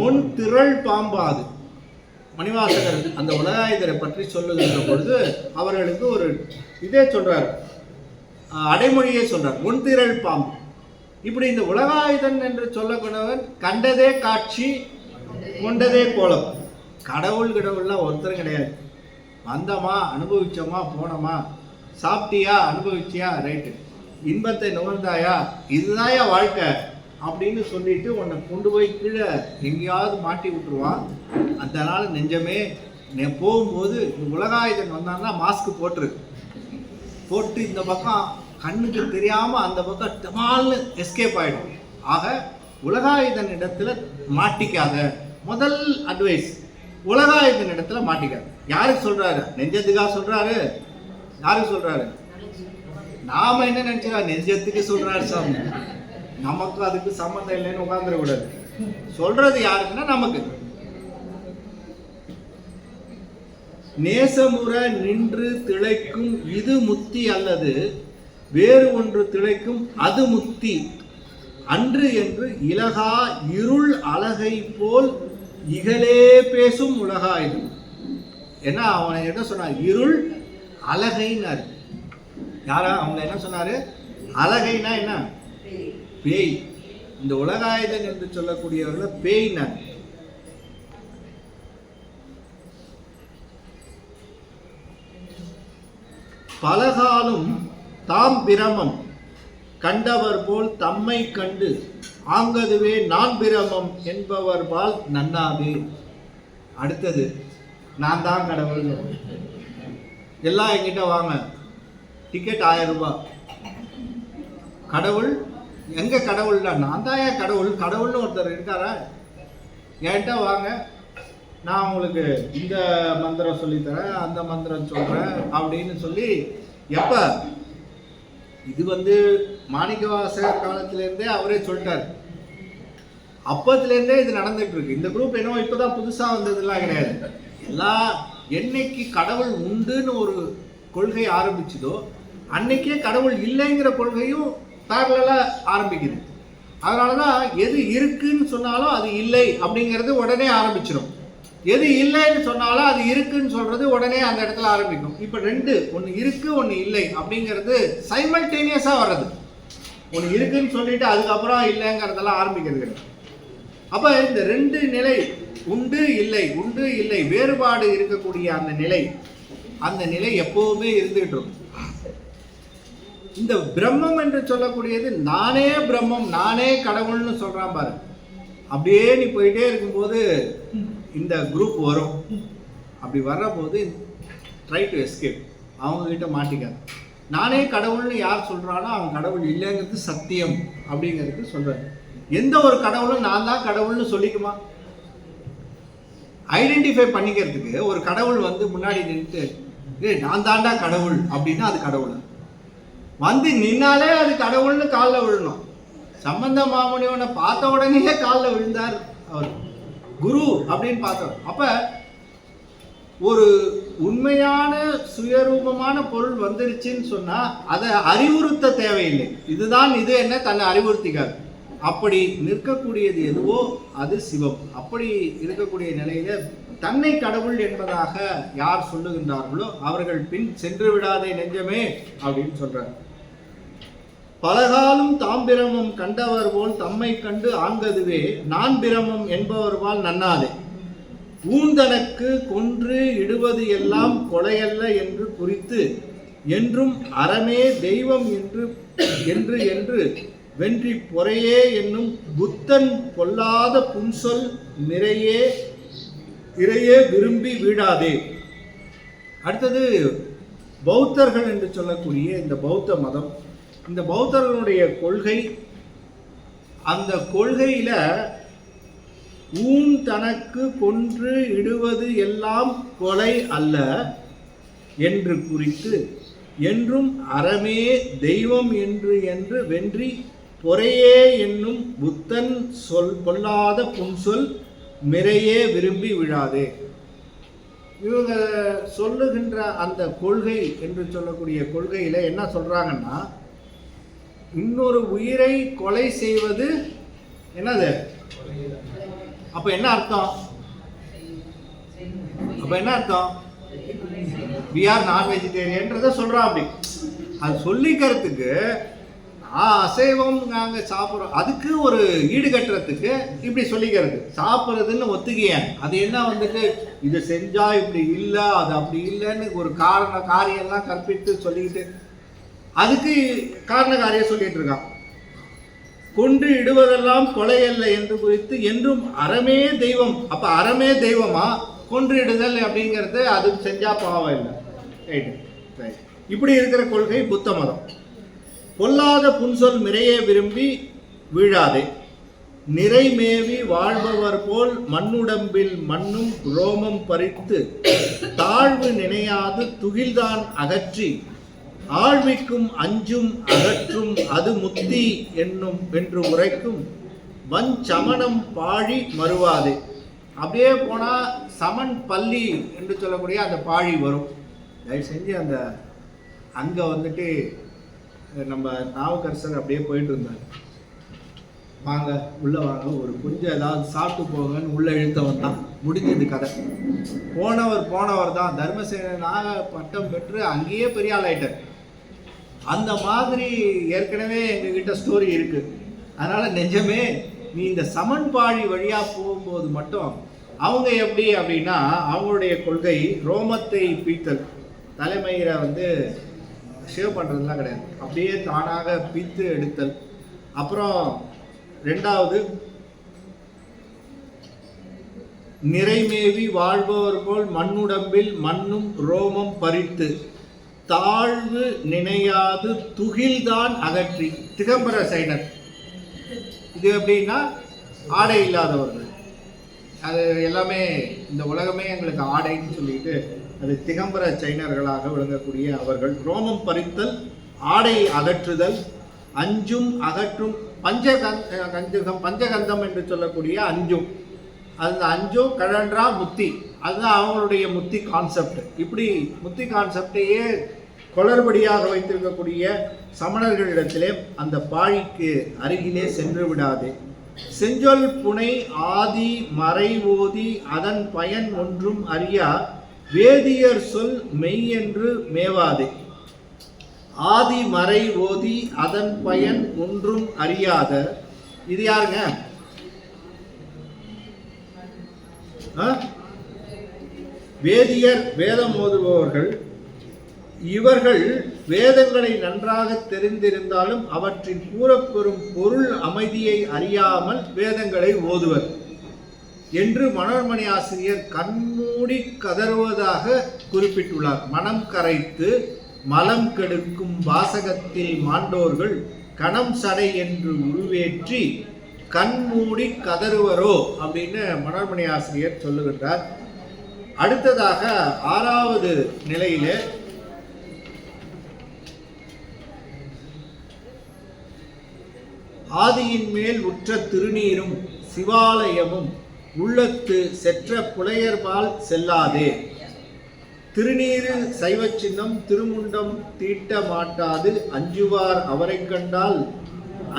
ஒன் திரள் பாம்பாது. மணிவாசகர் அந்த உலகாயுதரை பற்றி சொல்லுகின்ற பொழுது அவர்களுக்கு ஒரு இதே சொல்றார், அடைமொழியை சொல்றார், ஒன்திரள் பாம்பு. இப்படி இந்த உலகாயுதன் என்று சொல்லக்கூடியவன் கண்டதே காட்சி கொண்டதே கோலம். கடவுள்லாம் ஒருத்தரும் கிடையாது. வந்தோமா அனுபவிச்சோமா போனோமா, சாப்பிட்டியா அனுபவிச்சியா ரைட்டு, இன்பத்தை நுகர்ந்தாயா இதுதான்யா வாழ்க்கை அப்படின்னு சொல்லிட்டு உன்னை கொண்டு போய் கீழே எங்கேயாவது மாட்டி விட்டுருவான். அதனால நெஞ்சமே போகும்போது உலகாயுதன் வந்தான்னா மாஸ்க் போட்டு இந்த பக்கம் கண்ணுக்கு தெரியாம அந்த பக்கம் டமால்னு எஸ்கேப் ஆயிடும். ஆக உலகாயுதன் இடத்துல மாட்டிக்காத. முதல் அட்வைஸ், உலகாயுதன் இடத்துல மாட்டிக்காத. யாருக்கு சொல்றாரு? நெஞ்சத்துக்காக சொல்றாரு. யாருக்கு சொல்றாரு? நாம என்ன நினைச்சா நெஞ்சத்துக்கு சொல்றாரு சாமி, நமக்கு அதுக்கு சம்பந்தம் இல்லைன்னு உட்கார்ந்துட கூடாது. சொல்றது யாருக்குன்னா நமக்கு. நேசமுற நின்று திளைக்கும் இது முத்தி அல்லது வேறு ஒன்று திளைக்கும் அது முத்தி அன்று என்று இலகா இருள் அழகை போல் இகழே பேசும் உலகாயுதன். ஏன்னா அவனை என்ன சொன்னார்? இருள் அழகைன்னாரு. யாரா அவங்க என்ன சொன்னாரு? அழகைனா என்ன? பேய். இந்த உலகாயுதன் என்று சொல்லக்கூடியவர்கள் பேய்னார். பலகாலும் தாம் பிரமம் கண்டவர் போல் தம்மை கண்டு ஆங்கதுவே நான் பிரமம் என்பவர் பால் நன்னாது. அடுத்தது நான் தான் கடவுள். எல்லாம் என்கிட்ட வாங்க, டிக்கெட் 1000 ரூபாய். கடவுள் எங்க? கடவுள்னா நான் தான் ஏன் கடவுள்? கடவுள்னு ஒருத்தர் இருக்காரா? என்கிட்ட வாங்க, நான் உங்களுக்கு இந்த மந்திரம் சொல்லித்தரேன், அந்த மந்திரம் சொல்றேன் அப்படின்னு சொல்லி. எப்ப? இது மாணிக்கவாசகர் காலத்திலேருந்தே அவரே சொல்லிட்டார். அப்பத்திலேருந்தே இது நடந்துட்டு இருக்கு. இந்த குரூப் என்னவோ இப்பதான் புதுசா வந்ததுலாம் கிடையாது. என்னைக்கு கடவுள் உண்டுன்னு ஒரு கொள்கை ஆரம்பிச்சதோ அன்னைக்கே கடவுள் இல்லைங்கிற கொள்கையும் பேரலா ஆரம்பிக்குது. அதனாலதான் எது இருக்குன்னு சொன்னாலும் அது இல்லை அப்படிங்கிறது உடனே ஆரம்பிச்சிடும். எது இல்லைன்னு சொன்னாலும் அது இருக்குன்னு சொல்றது உடனே அந்த இடத்துல ஆரம்பிக்கும். இப்ப ரெண்டு, ஒன்னு இருக்கு ஒன்னு இல்லை அப்படிங்கிறது சைமல்டேனியஸா வர்றது. ஒன்னு இருக்குன்னு சொல்லிட்டு அதுக்கப்புறம் இல்லைங்கிறதெல்லாம் ஆரம்பிக்கிறது. அப்ப இந்த ரெண்டு நிலை, உண்டு இல்லை, உண்டு இல்லை, வேறுபாடு இருக்கக்கூடிய அந்த நிலை எப்பவுமே இருந்துகிட்டு இருக்கும். இந்த பிரம்மம் என்று சொல்லக்கூடியது நானே பிரம்மம், நானே கடவுள்னு சொல்றான் பாரு. அப்படியே நீ போயிட்டே இருக்கும்போது இந்த குரூப் வரும். அப்படி வர்ற போது ட்ரை டு எஸ்கேப், அவங்க கிட்ட மாட்டிக்காது. நானே கடவுள்னு யார் சொல்றானோ அவன் கடவுள் இல்லைங்கிறது சத்தியம் அப்படிங்கிறது சொல்றாரு. எந்த ஒரு கடவுளும் நான் தான் கடவுள்னு சொல்லிக்குமா? ஐடென்டிஃபை பண்ணிக்கிறதுக்கு ஒரு கடவுள் முன்னாடி நின்று நான் தாண்டா கடவுள் அப்படின்னா அது கடவுள். நின்னாலே அது கடவுள்னு காலில் விழணும். சம்பந்த மாமுனிவனை பார்த்த உடனே காலில் விழுந்தார் அவர், குரு அப்படின்னு பார்த்தவர். அப்ப ஒரு உண்மையான சுயரூபமான பொருள் வந்துருச்சுன்னு சொன்னா அதை அறிவுறுத்த தேவையில்லை. இதுதான் இது என்ன தன்னை அறிவுறுத்திக்காது. அப்படி நிற்கக்கூடியது எதுவோ அது சிவம். அப்படி இருக்கக்கூடிய நிலையில தன்னை கடவுள் என்பதாக யார் சொல்லுகின்றார்களோ அவர்கள் பின் சென்று விடாதே நெஞ்சமே அப்படின்னு சொல்றார். பலகாலும் தாம் பிரமம் கண்டவர் போல் தம்மை கண்டு ஆங்கதுவே நான் பிரமம் என்பவர்வால் நன்னாதே ஊந்தனக்கு கொன்று இடுவது எல்லாம் கொலையல்ல என்று குறித்து என்றும் அறமே தெய்வம் என்று என்று என்று வென்றி பொறையே என்னும் புத்தன் பொல்லாத புன்சொல் இறையே விரும்பி வீழாதே. அடுத்தது பௌத்தர்கள் என்று சொல்லக்கூடிய இந்த பௌத்த மதம், இந்த பௌத்தர்களுடைய கொள்கை, அந்த கொள்கையில ஊன் தனக்கு கொன்று இடுவது எல்லாம் கொலை அல்ல என்று குறித்து என்றும் அறமே தெய்வம் என்று வென்றி பொறையே என்னும் புத்தன் பொல்லாத புன்சொல் மிறையே விரும்பி விழாதே. இவங்க சொல்லுகின்ற அந்த கொள்கை என்று சொல்லக்கூடிய கொள்கையில என்ன சொல்றாங்கன்னா, இன்னொரு உயிரை கொலை செய்வது என்னது? அப்ப என்ன அர்த்தம்? we are non vegetarian சொல்றான். அப்படி அது சொல்லிக்கிறதுக்கு அசைவம் நாங்க சாப்பிட்றோம், அதுக்கு ஒரு ஈடுகட்டுறதுக்கு இப்படி சொல்லிக்கிறது. சாப்பிட்றதுன்னு ஒத்துக்கிய அது என்ன இது செஞ்சா இப்படி இல்லை, அது அப்படி இல்லைன்னு ஒரு காரியெல்லாம் கற்பித்து சொல்லிக்கிட்டு அதுக்கு காரண காரியம் சொல்லிட்டு இருக்கான். கொன்று இடுவதெல்லாம் கொலையல்ல என்று குறித்து என்றும் அறமே தெய்வம். அப்ப அறமே தெய்வமா? கொன்று இடுதல் அப்படிங்கிறது அது செஞ்சா பாவம் இல்லை. இப்படி இருக்கிற கொள்கை புத்த மதம். பொல்லாத புன்சொல் மிறையே விரும்பி வீழாதே நிறைமேவி வாழ்பவர் போல் மண்ணுடம்பில் மண்ணும் ரோமம் பறித்து தாழ்வு நினையாது துகில்தான் அகற்றி ஆழ்விக்கும் அஞ்சும் அகற்றும் அது முத்தி என்னும் என்று உரைக்கும் வஞ்சமனம் பாழி மறுவாதே. அப்படியே போனா சமன் பள்ளி என்று சொல்லக்கூடிய அந்த பாழி வரும். தயவு செஞ்சு அந்த அங்க நம்ம நாவுக்கரசர் அப்படியே போயிட்டு இருந்தார். வாங்க உள்ள வாங்க, ஒரு கொஞ்சம் ஏதாவது சாப்பிட்டு போங்கன்னு உள்ள இழுத்தவன் தான். முடிஞ்சது கதை. போனவர் தான் தர்மசேனாக பட்டம் பெற்று அங்கேயே பெரிய ஆள் ஆயிட்டார். அந்த மாதிரி ஏற்கனவே எங்ககிட்ட ஸ்டோரி இருக்கு. அதனால நிஜமே நீ இந்த சமன்பாழி வழியா போகும்போது மட்டும் அவங்க எப்படி அப்படின்னா, அவங்களுடைய கொள்கை ரோமத்தை பீத்தல், தலைமயிரை ஷேவ் பண்ணுறதுலாம் கிடையாது, அப்படியே தானாக பீத்து எடுத்தல். அப்புறம் ரெண்டாவது நிறைமேவி வாழ்பவர் போல் மண்ணுடம்பில் மண்ணும் ரோமம் பறித்து தாழ்வு நினையாது துகில்தான் அகற்றி. திகம்பர சைனர் இது எப்படின்னா ஆடை இல்லாதவர்கள். அது எல்லாமே இந்த உலகமே எங்களுக்கு ஆடைன்னு சொல்லிட்டு அது திகம்பர சைனர்களாக விளங்கக்கூடிய அவர்கள். ரோமம் பறித்தல், ஆடை அகற்றுதல், அஞ்சும் அகற்றும், பஞ்சகந்தம் என்று சொல்லக்கூடிய அஞ்சும், அந்த அஞ்சும் கழன்றா முத்தி, அதுதான் அவங்களுடைய முத்தி கான்செப்ட். இப்படி முத்தி கான்செப்டையே குளறுபடியாக வைத்திருக்கக்கூடிய சமணர்களிடத்திலே அந்த பாழிக்கு அருகிலே சென்று விடாதே. செஞ்சொல் புனை ஆதி மறை ஓதி அதன் பயன் ஒன்றும் அறியா வேதியர் சொல் மெய் என்று மேவாதே. ஆதி மறை ஓதி அதன் பயன் ஒன்றும் அறியாத, இது யாருங்க? வேதியர், வேதம் ஓதுபவர்கள். இவர்கள் வேதங்களை நன்றாக தெரிந்திருந்தாலும் அவற்றின் கூறப்பெறும் பொருள் அமைதியை அறியாமல் வேதங்களை ஓதுவர் என்று மனோன்மணி ஆசிரியர் கண்மூடி கதறுவதாக குறிப்பிட்டுள்ளார். மனம் கரைத்து மலம் கெடுக்கும் வாசகத்தில் மாண்டோர்கள் கணம் சடை என்று உருவேற்றி கண்மூடி கதறுவரோ அப்படின்னு மனோன்மணி ஆசிரியர் சொல்லுகின்றார். அடுத்ததாக 6வது நிலையிலே ஆதியின் மேல் உற்ற திருநீரும் சிவாலயமும் உள்ளத்து செற்ற புலையர்பால் செல்லாதே. திருநீரு சைவ சின்னம் திருமுண்டம் தீட்ட மாட்டாது அஞ்சுவார் அவரை கண்டால்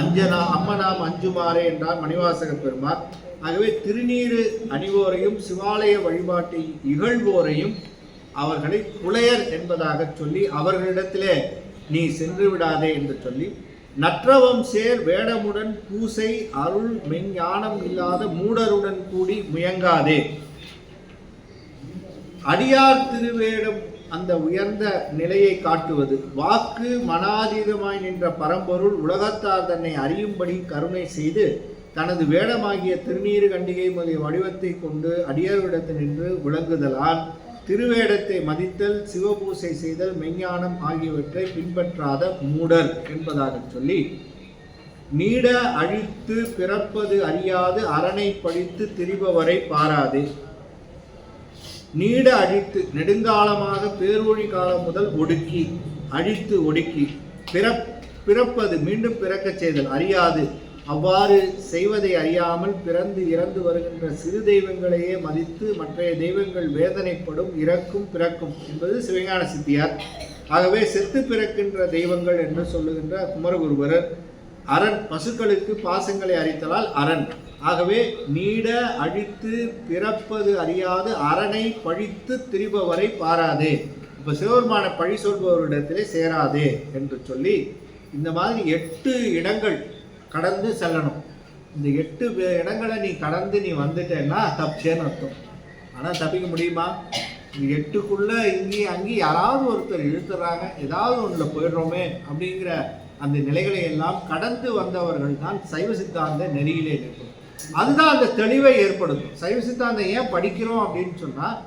அஞ்சனா அம்மனாம் அஞ்சுமாறே என்றார் மணிவாசக பெருமார். ஆகவே திருநீரு அணிவோரையும் சிவாலய வழிபாட்டை இகழ்வோரையும் அவர்களை புலையர் என்பதாக சொல்லி அவர்களிடத்திலே நீ சென்று விடாதே என்று சொல்லி, நற்றவம் சேர் வேடமுடன் பூசை அருள் மெஞ்ஞானம் இல்லாத மூடருடன் கூடி முயங்காதே. அடியார் திருவேடம் அந்த உயர்ந்த நிலையை காட்டுவது. வாக்கு மனாதீதமாய் நின்ற பரம்பொருள் உலகத்தார் தன்னை அறியும்படி கருணை செய்து தனது வேடமாகிய திருநீறு கண்டிகை முதலிய வடிவத்தை கொண்டு அடியார்விடத்தில் நின்று விளங்குதலால் திருவேடத்தை மதித்தல், சிவபூசை செய்தல், மெஞ்ஞானம் ஆகியவற்றை பின்பற்றாத மூடர் என்பதாக சொல்லி, நீட அழித்து பிறப்பது அறியாது அரணை பழித்து திரிபவரை பாராது. நீட அழித்து நெடுங்காலமாக பேரொழி காலம் முதல் ஒடுக்கி, அழித்து ஒடுக்கி, பிறப்பது மீண்டும் பிறக்க செய்தல் அறியாது, அவ்வாறு செய்வதை அறியாமல் பிறந்து இறந்து வருகின்ற சிறு தெய்வங்களையே மதித்து மற்றைய தெய்வங்கள் வேதனைப்படும், இறக்கும், பிறக்கும் என்பது சிவஞான சித்தியார். ஆகவே செத்து பிறக்கின்ற தெய்வங்கள் என்று சொல்லுகின்ற குமரகுருபரர் அரண், பசுக்களுக்கு பாசங்களை அரித்தலால் அரண். ஆகவே நீட அழித்து பிறப்பது அறியாது அரணை பழித்து திரிபவரை பாராதே. இப்ப சிவபெருமான பழி சொல்பவரிடத்திலே சேராதே என்று சொல்லி இந்த மாதிரி 8 இடங்கள் கடந்து செல்லணும். இந்த 8 இடங்களை நீ கடந்து நீ வந்துட்டேன்னா தப்பிச்சேன்னு அர்த்தம். ஆனால் தப்பிக்க முடியுமா? இந்த 8க்குள்ள இங்கேயும் அங்கேயும் யாராவது ஒருத்தர் இழுத்துறாங்க, ஏதாவது ஒன்றில் போயிடுறோமே அப்படிங்கிற அந்த நிலைகளை எல்லாம் கடந்து வந்தவர்கள் தான் சைவ சித்தாந்த நெறியிலே இருக்கும். அதுதான் அந்த தெளிவை ஏற்படுத்தும். சைவ சித்தாந்தம் ஏன் படிக்கிறோம் அப்படின்னு சொன்னால்,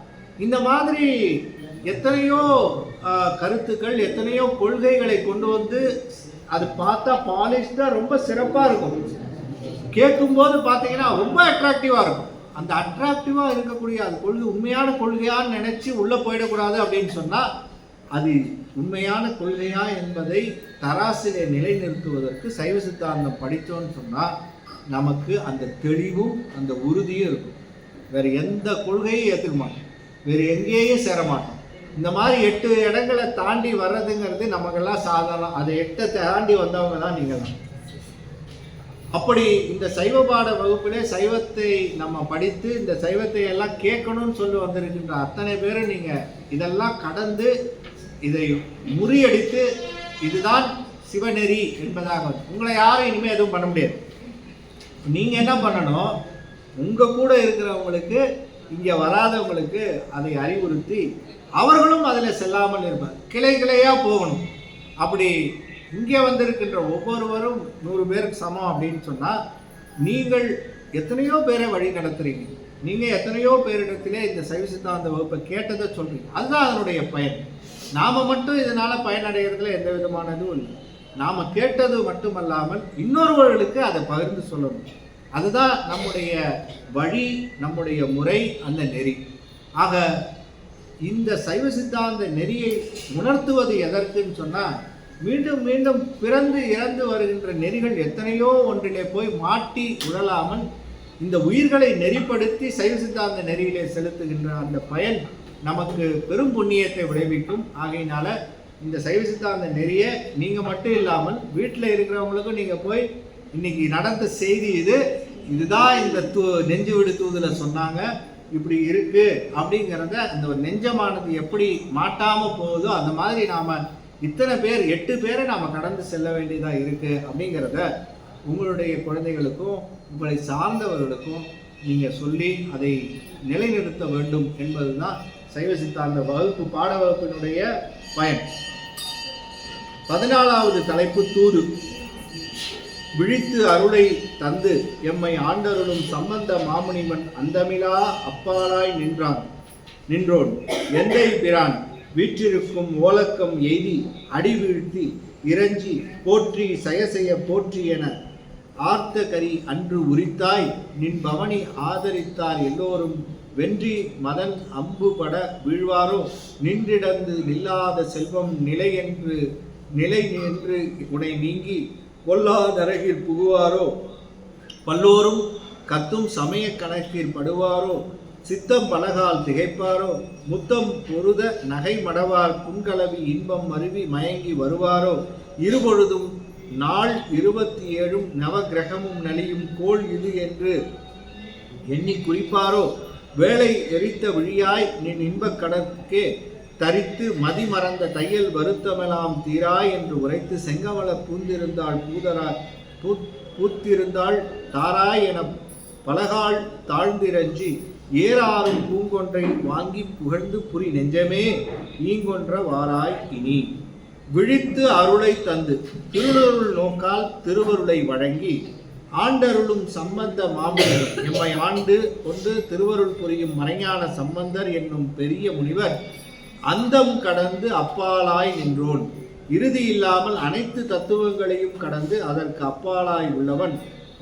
இந்த மாதிரி எத்தனையோ கருத்துக்கள், எத்தனையோ கொள்கைகளை கொண்டு வந்து அது பார்த்தா பாலிஷ்டாக ரொம்ப சிறப்பாக இருக்கும். கேட்கும்போது பார்த்தீங்கன்னா ரொம்ப அட்ராக்டிவாக இருக்கும். அந்த அட்ராக்டிவாக இருக்கக்கூடிய அது கொள்கை உண்மையான கொள்கையான்னு நினச்சி உள்ளே போயிடக்கூடாது அப்படின்னு சொன்னால், அது உண்மையான கொள்கையா என்பதை தராசிலே நிலைநிறுத்துவதற்கு சைவ சித்தாந்தம் படித்தோன்னு சொன்னால் நமக்கு அந்த தெளிவும் அந்த உறுதியும் இருக்கும். வேறு எந்த கொள்கையும் ஏற்றுக்க மாட்டோம், வேறு எங்கேயும் சேர மாட்டோம். இந்த மாதிரி 8 இடங்களை தாண்டி வர்றதுங்கிறது நமக்கெல்லாம் சாதாரணம். அதை 8 தாண்டி வந்தவங்க தான் நீங்கள் தான். அப்படி இந்த சைவ பாட வகுப்பிலே சைவத்தை நம்ம படித்து இந்த சைவத்தை எல்லாம் கேட்கணும்னு சொல்லி வந்திருக்கின்ற அத்தனை பேரும் நீங்கள் இதெல்லாம் கடந்து இதை முறியடித்து இதுதான் சிவநெறி என்பதாக உங்களை யாரும் இனிமேல் எதுவும் பண்ண முடியாது. நீங்கள் என்ன பண்ணணும், உங்கள் கூட இருக்கிறவங்களுக்கு, இங்கே வராதவங்களுக்கு அதை அறிவுறுத்தி அவர்களும் அதில் செல்லாமல் இருப்பார். கிளை கிளையாக போகணும். அப்படி இங்கே வந்திருக்கின்ற ஒவ்வொருவரும் 100 பேருக்கு சமம் அப்படின்னு சொன்னால், நீங்கள் எத்தனையோ பேரை வழி நடத்துறீங்க. நீங்கள் எத்தனையோ பேரிடத்திலே இந்த சைவ சித்தாந்த வகுப்பை கேட்டதை சொல்கிறீங்க. அதுதான் அதனுடைய பயன். நாம மட்டும் இதனால பயனடைகிறதுல எந்த விதமான இதுவும் இல்லை. நாம கேட்டது மட்டுமல்லாமல் இன்னொருவர்களுக்கு அதை பகிர்ந்து சொல்லணும். அதுதான் நம்முடைய வழி, நம்முடைய முறை, அந்த நெறி. ஆக இந்த சைவ சித்தாந்த நெறியை உணர்த்துவது எதற்குன்னு சொன்னால், மீண்டும் மீண்டும் பிறந்து இறந்து வருகின்ற நெறிகள் எத்தனையோ ஒன்றிலே போய் மாட்டி உழலாமல் இந்த உயிர்களை நெறிப்படுத்தி சைவ சித்தாந்த நெறியிலே செலுத்துகின்ற அந்த பயன் நமக்கு பெரும் புண்ணியத்தை விளைவிக்கும். ஆகையினால இந்த சைவ சித்தாந்த நெறியை நீங்கள் மட்டும் இல்லாமல் வீட்டில் இருக்கிறவங்களுக்கும் நீங்கள் போய் இன்னைக்கு நடந்த செய்தி இதுதான் இந்த நெஞ்சு விடு தூதில் சொன்னாங்க, இப்படி இருக்கு அப்படிங்கிறத அந்த ஒரு நெஞ்சமானது எப்படி மாட்டாமல் போகுதோ அந்த மாதிரி நாம் இத்தனை பேர் 8 பேரை நாம் கடந்து செல்ல வேண்டியதாக இருக்குது அப்படிங்கிறத உங்களுடைய குழந்தைகளுக்கும் உங்களை சார்ந்தவர்களுக்கும் நீங்கள் சொல்லி அதை நிலைநிறுத்த வேண்டும் என்பது தான் சைவ சித்தாந்த வகுப்பு பாட வகுப்பினுடைய பயன். 14வது தலைப்பு தூது. விழித்து அருளை தந்து எம்மை ஆண்டருளும் சம்பந்த மாமுனிவன் அந்தமிலா அப்பாலாய் நின்றோன் எந்தை பிரான் வீற்றிருக்கும் ஓலக்கம் எய்தி அடி வீழ்த்தி இறைஞ்சி போற்றி சயசெய போற்றி என ஆர்த்த கரி அன்று உரித்தாய் நின் பவனி ஆதரித்தார் எல்லோரும் வென்றி மதன் அம்பு பட வீழ்வாரோ நின்றிடந்து நில்லாத செல்வம் நிலை என்று உனை நீங்கி கொல்லாதரகில் புகுவாரோ பல்லோரும் கத்தும் சமய கணக்கில் படுவாரோ சித்தம் பலகால் திகைப்பாரோ முத்தம் பொருத நகை மடவார் புன்கலவி இன்பம் மருவி மயங்கி வருவாரோ இருபொழுதும் நாள் 27 நவகிரகமும் நலியும் கோள் இது என்று எண்ணி குறிப்பாரோ வேலை எரித்த விழியாய் நின் இன்பக் கடற்கே தரித்து மதி மறந்த தையல் வருத்தமெல்லாம் தீராய் என்று உரைத்து செங்கமல பூத்திருந்தாள் தாராய் என பலகால் தாழ்ந்திரஞ்சி ஏறாரும் பூங்கொன்றை வாங்கி புகழ்ந்து புரி நெஞ்சமே ஈங்கொன்ற வாராய் இனி. விழித்து அருளை தந்து திருவருள் நோக்கால் திருவருளை வழங்கி ஆண்டருளும் சம்பந்த மாமுனிவர் எம்மை ஆண்டு கொண்டு திருவருள் புரியும் மறைஞான சம்பந்தர் என்னும் பெரிய முனிவர் அந்தம் கடந்து அப்பாலாய் நின்றோன் இறுதி இல்லாமல் அனைத்து தத்துவங்களையும் கடந்து அதற்கு அப்பாலாய் உள்ளவன்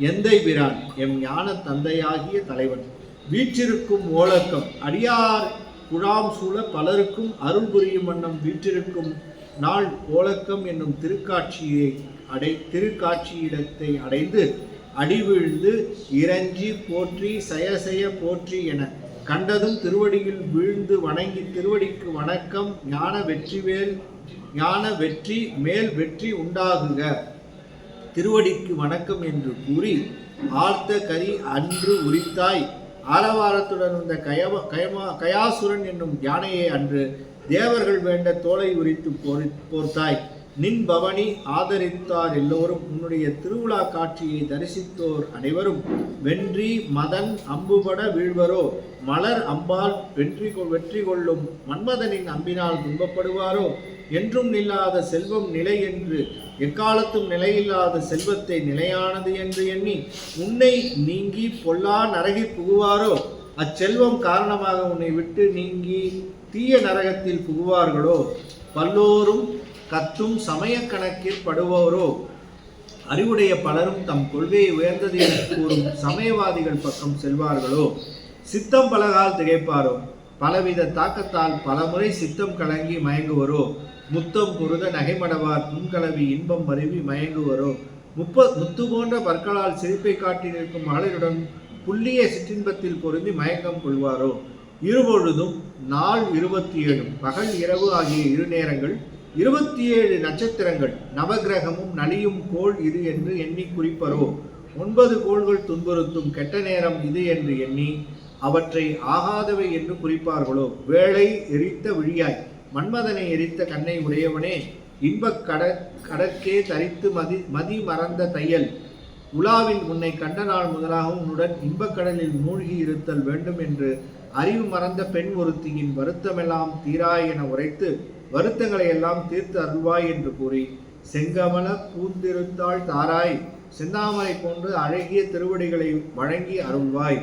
எந்தை பிரான் எம் ஞான தந்தையாகிய தலைவன் வீற்றிருக்கும் ஓலக்கம் அடியார் குழாம் சூழ பலருக்கும் அருள் புரியும் வண்ணம் வீற்றிருக்கும் நாள் ஓலக்கம் என்னும் திருக்காட்சியிடத்தை அடைந்து அடிவீழ்ந்து இறஞ்சி போற்றி சயசெய போற்றி என கண்டதும் திருவடியில் வீழ்ந்து வணங்கி திருவடிக்கு வணக்கம் ஞான வெற்றி மேல் வெற்றி உண்டாகுக திருவடிக்கு வணக்கம் என்று கூறி ஆர்த்த கரி அன்று உரித்தாய் ஆரவாரத்துடன் வந்த கயாசுரன் என்னும் யானையை அன்று தேவர்கள் வேண்ட தோலை உரித்து போர்த்தாய் நின் பவனி ஆதரித்தார் எல்லோரும் உன்னுடைய திருவிழா காட்சியை தரிசித்தோர் அனைவரும் வென்றி மதன் அம்புபட வீழ்வரோ மலர் அம்பால் வெற்றி கொள்ளும் மன்மதனின் அம்பினால் துன்பப்படுவாரோ என்றும் நில்லாத செல்வம் நிலை என்று எக்காலத்தும் நிலையில்லாத செல்வத்தை நிலையானது என்று எண்ணி உன்னை நீங்கி பொல்லா நரகி புகுவாரோ அச்செல்வம் காரணமாக உன்னை விட்டு நீங்கி தீய நரகத்தில் புகுவார்களோ பல்லோரும் கத்தும் சமய கணக்கில் படுவோரோ அறிவுடைய பலரும் தம் கொள்கையை உயர்ந்தது என கூறும் சமயவாதிகள் பக்கம் செல்வார்களோ சித்தம் பலகால் திகைப்பாரோ பலவித தாக்கத்தால் பலமுறை சித்தம் கலங்கி மயங்குவரோ முத்தம் பொருத நகைமடவார் புன்கலவி இன்பம் மருவி மயங்குவரோ முத்து போன்ற பற்களால் சிரிப்பை காட்டி நிற்கும் மகளிருடன் புள்ளிய சிற்றின்பத்தில் பொருந்தி மயக்கம் கொள்வாரோ இருபொழுதும் நாள் 27 பகல் இரவு ஆகிய இரு நேரங்கள் 27 நட்சத்திரங்கள் நவகிரகமும் நலியும் கோள் இது என்று எண்ணி குறிப்பரோ 9 கோள்கள் துன்புறுத்தும் கெட்ட நேரம் இது என்று எண்ணி அவற்றை ஆகாதவை என்று குறிப்பார்களோ வேளை எரித்த விழியாய் மன்மதனை எரித்த கண்ணை உடையவனே இன்பக் கடற்கே தரித்து மதி மறந்த தையல் உலாவில் உன்னை கண்ட நாள் முதலாகவும் உன்னுடன் இன்பக்கடலில் மூழ்கி இருத்தல் வேண்டும் என்று அறிவு மறந்த பெண் ஒருத்தியின் வருத்தமெல்லாம் தீராய் என உரைத்து வருத்தங்களை எல்லாம் தீர்த்து அருள்வாய் என்று கூறி செங்கமல பூந்திருந்தாள் தாராய் செந்தாமரை போன்று அழகிய திருவடிகளை வழங்கி அருள்வாய்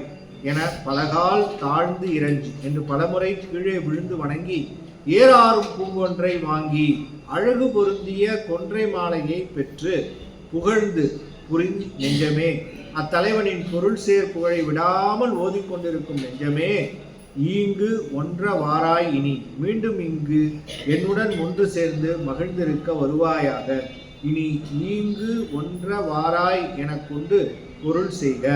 என பலகால் தாழ்ந்து இறஞ்சி என்று பலமுறை கீழே விழுந்து வணங்கி ஏறாரும் பூங்கொன்றை வாங்கி அழகு பொருந்திய கொன்றை மாலையை பெற்று புகழ்ந்து புரிந்து நெஞ்சமே, அத்தலைவனின் பொருள் சேர் புகழை விடாமல் ஓதிக்கொண்டிருக்கும் நெஞ்சமே, ஈங்கு ஒன்ற வாராய் இனி மீண்டும் இங்கு என்னுடன் ஒன்று சேர்ந்து மகிழ்ந்திருக்க வருவாயாக. இனி ஈங்கு ஒன்ற வாராய் எனக் கொண்டு பொருள் செய்க.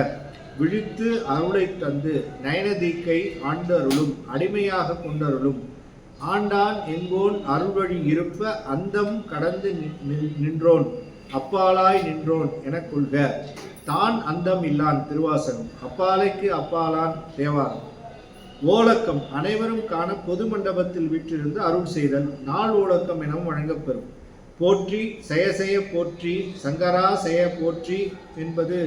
விழித்து அருளை தந்து நயனதீக்கை ஆண்டருளும் அடிமையாக கொண்டருளும். ஆண்டான் எங்கோன் அருள்வழி இருப்ப அந்தம் கடந்து நின்றோன் அப்பாலாய் நின்றோன் எனக் கொள்க. தான் அந்தம் இல்லான் திருவாசகம், அப்பாலைக்கு அப்பாலான் தேவாரம். ஓலக்கம் அனைவரும் காண பொது மண்டபத்தில் வீற்றிருந்து அருள் செய்தல் நாள் ஓலக்கம் எனவும் வழங்கப்பெறும். போற்றி செயசெய போற்றி சங்கரா செய போற்றி என்பது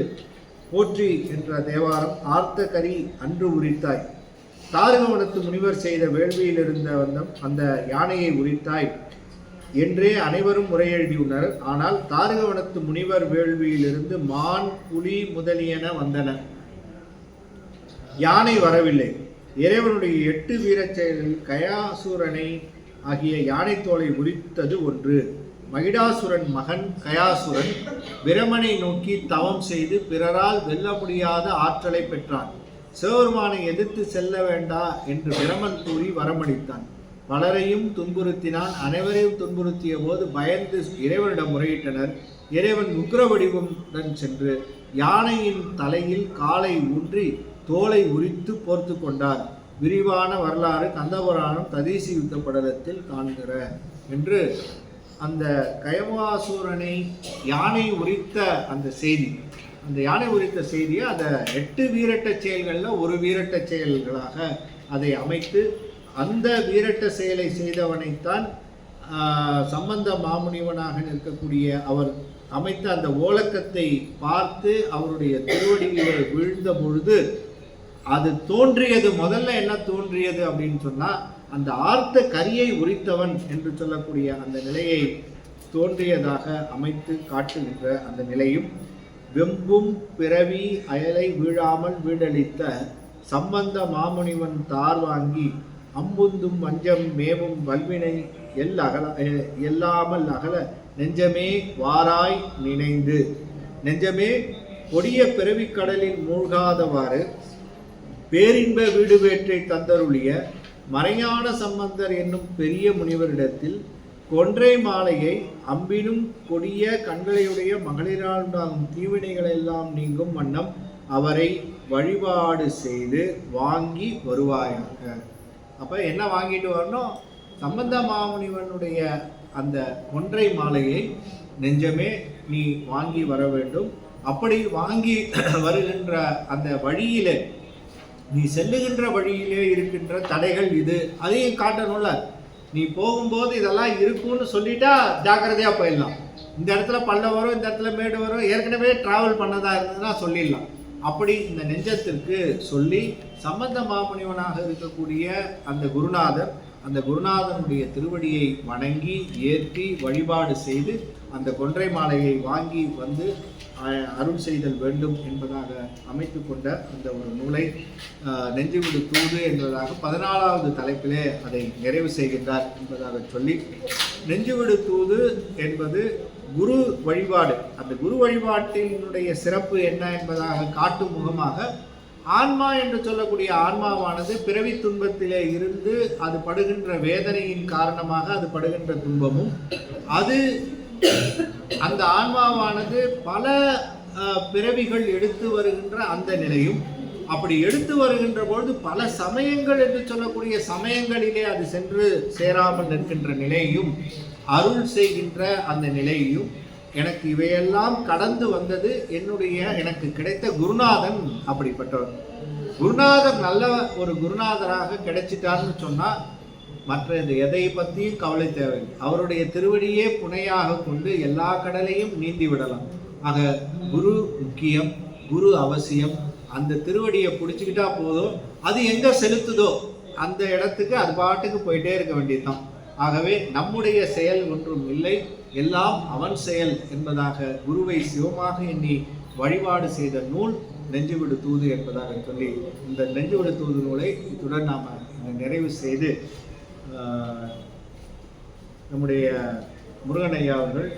போற்றி என்ற தேவாரம். ஆர்த்த கரி அன்று உரித்தாய், தாருகவனத்து முனிவர் செய்த வேள்வியில் இருந்த வந்தம் அந்த யானையை உரித்தாய் என்றே அனைவரும் முறையெழுதியுள்ளனர். ஆனால் தாருகவனத்து முனிவர் வேள்வியிலிருந்து மான் புலி முதலியன வந்தன, யானை வரவில்லை. இறைவனுடைய 8 வீரச் செயல்களில் கயாசுரனை ஆகிய யானை தோலை உரித்தது ஒன்று. மகிடாசுரன் மகன் கயாசுரன் பிரமனை நோக்கி தவம் செய்து பிறரால் வெல்ல முடியாத ஆற்றலை பெற்றான். சிவபெருமானை எதிர்த்து செல்ல வேண்டா என்று பிரமன் கூறி வரமளித்தான். பலரையும் துன்புறுத்தினான். அனைவரையும் துன்புறுத்திய போது பயந்து இறைவனிடம் முறையிட்டனர். இறைவன் உக்ர வடிவமுடன் சென்று யானையின் தலையில் காலை ஊன்றி தோலை உரித்து போர்த்து கொண்டார். விரிவான வரலாறு கந்தபுராணம் ததீசி யுத்த படலத்தில் காண்கிற என்று அந்த கயமாசூரனை யானை உரித்த அந்த செய்தி, அந்த யானை உரித்த செய்தியை அந்த 8 வீரட்ட செயல்களில் ஒரு வீரட்ட செயல்களாக அதை அமைத்து அந்த வீரட்ட செயலை செய்தவனைத்தான் சம்பந்த மாமுனிவனாக நிற்கக்கூடிய அவர் அமைத்த அந்த ஓலக்கத்தை பார்த்து அவருடைய திருவடியிலே விழுந்த பொழுது அது தோன்றியது. முதல்ல என்ன தோன்றியது அப்படின்னு சொன்னால் அந்த ஆர்த்த கரியை உரித்தவன் என்று சொல்லக்கூடிய அந்த நிலையை தோன்றியதாக அமைத்து காட்டுகின்ற அந்த நிலையும், வெம்பும் பிறவி அயலை வீழாமல் வீடளித்த சம்பந்த மாமுனிவன் தார் வாங்கி அம்புந்தும் வஞ்சம் மேவும் வல்வினை எல்லாமல் அகல நெஞ்சமே வாராய் நினைந்து. நெஞ்சமே கொடிய பிறவி கடலில் மூழ்காதவாறு பேரின்ப வீடு வேற்றை தந்தருளிய மறைஞான சம்பந்தர் என்னும் பெரிய முனிவரிடத்தில் கொன்றை மாலையை அம்பினும் கொடிய கண்களையுடைய மகளிரால் உண்டாகும் தீவினைகளெல்லாம் நீங்கும் வண்ணம் அவரை வழிபாடு செய்து வாங்கி வருவாயாக. அப்போ என்ன வாங்கிட்டு வரணும்? சம்பந்த மாமுனிவனுடைய அந்த கொன்றை மாலையை நெஞ்சமே நீ வாங்கி வர வேண்டும். அப்படி வாங்கி வருகின்ற அந்த வழியிலே, நீ செல்லுகின்ற வழியிலே இருக்கின்ற தடைகள் இது, அதையும் காட்டணும்ல. நீ போகும்போது இதெல்லாம் இருக்குன்னு சொல்லிட்டா ஜாக்கிரதையாக போயிடலாம். இந்த இடத்துல பள்ளம் வரும், இந்த இடத்துல மேடு வரும், ஏற்கனவே டிராவல் பண்ணதா இருந்ததுன்னா சொல்லிடலாம். அப்படி இந்த நெஞ்சத்திற்கு சொல்லி சம்பந்த மாமுனிவனாக இருக்கக்கூடிய அந்த குருநாதர், அந்த குருநாதனுடைய திருவடியை வணங்கி ஏற்றி வழிபாடு செய்து அந்த கொன்றை மாலையை வாங்கி வந்து அருள் செய்தல் வேண்டும் என்பதாக அமைத்து கொண்ட அந்த ஒரு நூலை நெஞ்சுவிடு தூது என்பதாக 14வது தலைப்பிலே அதை நிறைவு செய்கின்றார் என்பதாக சொல்லி, நெஞ்சுவிடு தூது என்பது குரு வழிபாடு. அந்த குரு வழிபாட்டினுடைய சிறப்பு என்ன என்பதாக காட்டும் முகமாக ஆன்மா என்று சொல்லக்கூடிய ஆன்மாவானது பிறவி துன்பத்திலே இருந்து அது படுகின்ற வேதனையின் காரணமாக அது படுகின்ற துன்பமும், அது அந்த ஆன்மாவானது பல பிறவிகள் எடுத்து வருகின்ற அந்த நிலையும், அப்படி எடுத்து வருகின்ற பொழுது பல சமயங்கள் என்று சொல்லக்கூடிய சமயங்களிலே அது சென்று சேராமல் நிற்கின்ற நிலையும், அருள் செய்கின்ற அந்த நிலையையும், எனக்கு இவையெல்லாம் கடந்து வந்தது எனக்கு கிடைத்த குருநாதன் அப்படிப்பட்டவர். குருநாதர் நல்ல ஒரு குருநாதராக கிடைச்சிட்டார்னு சொன்னால் மற்ற எதை பற்றியும் கவலை தேவையில்லை. அவருடைய திருவடியே புனையாக கொண்டு எல்லா கடலையும் நீந்தி விடலாம். ஆக குரு முக்கியம், குரு அவசியம். அந்த திருவடியை பிடிச்சிக்கிட்டா போதும், அது எங்கே செலுத்துதோ அந்த இடத்துக்கு அது பாட்டுக்கு போயிட்டே இருக்க வேண்டியதுதான். ஆகவே நம்முடைய செயல் ஒன்றும் இல்லை, எல்லாம் அவன் செயல் என்பதாக குருவை சிவமாக எண்ணி வழிபாடு செய்த நூல் நெஞ்சுவிடு தூது என்பதாக சொல்லி, இந்த நெஞ்சுவிடு தூது நூலை இத்துடன் நாம் நிறைவு செய்து நம்முடைய முருகன் ஐயா அவர்கள்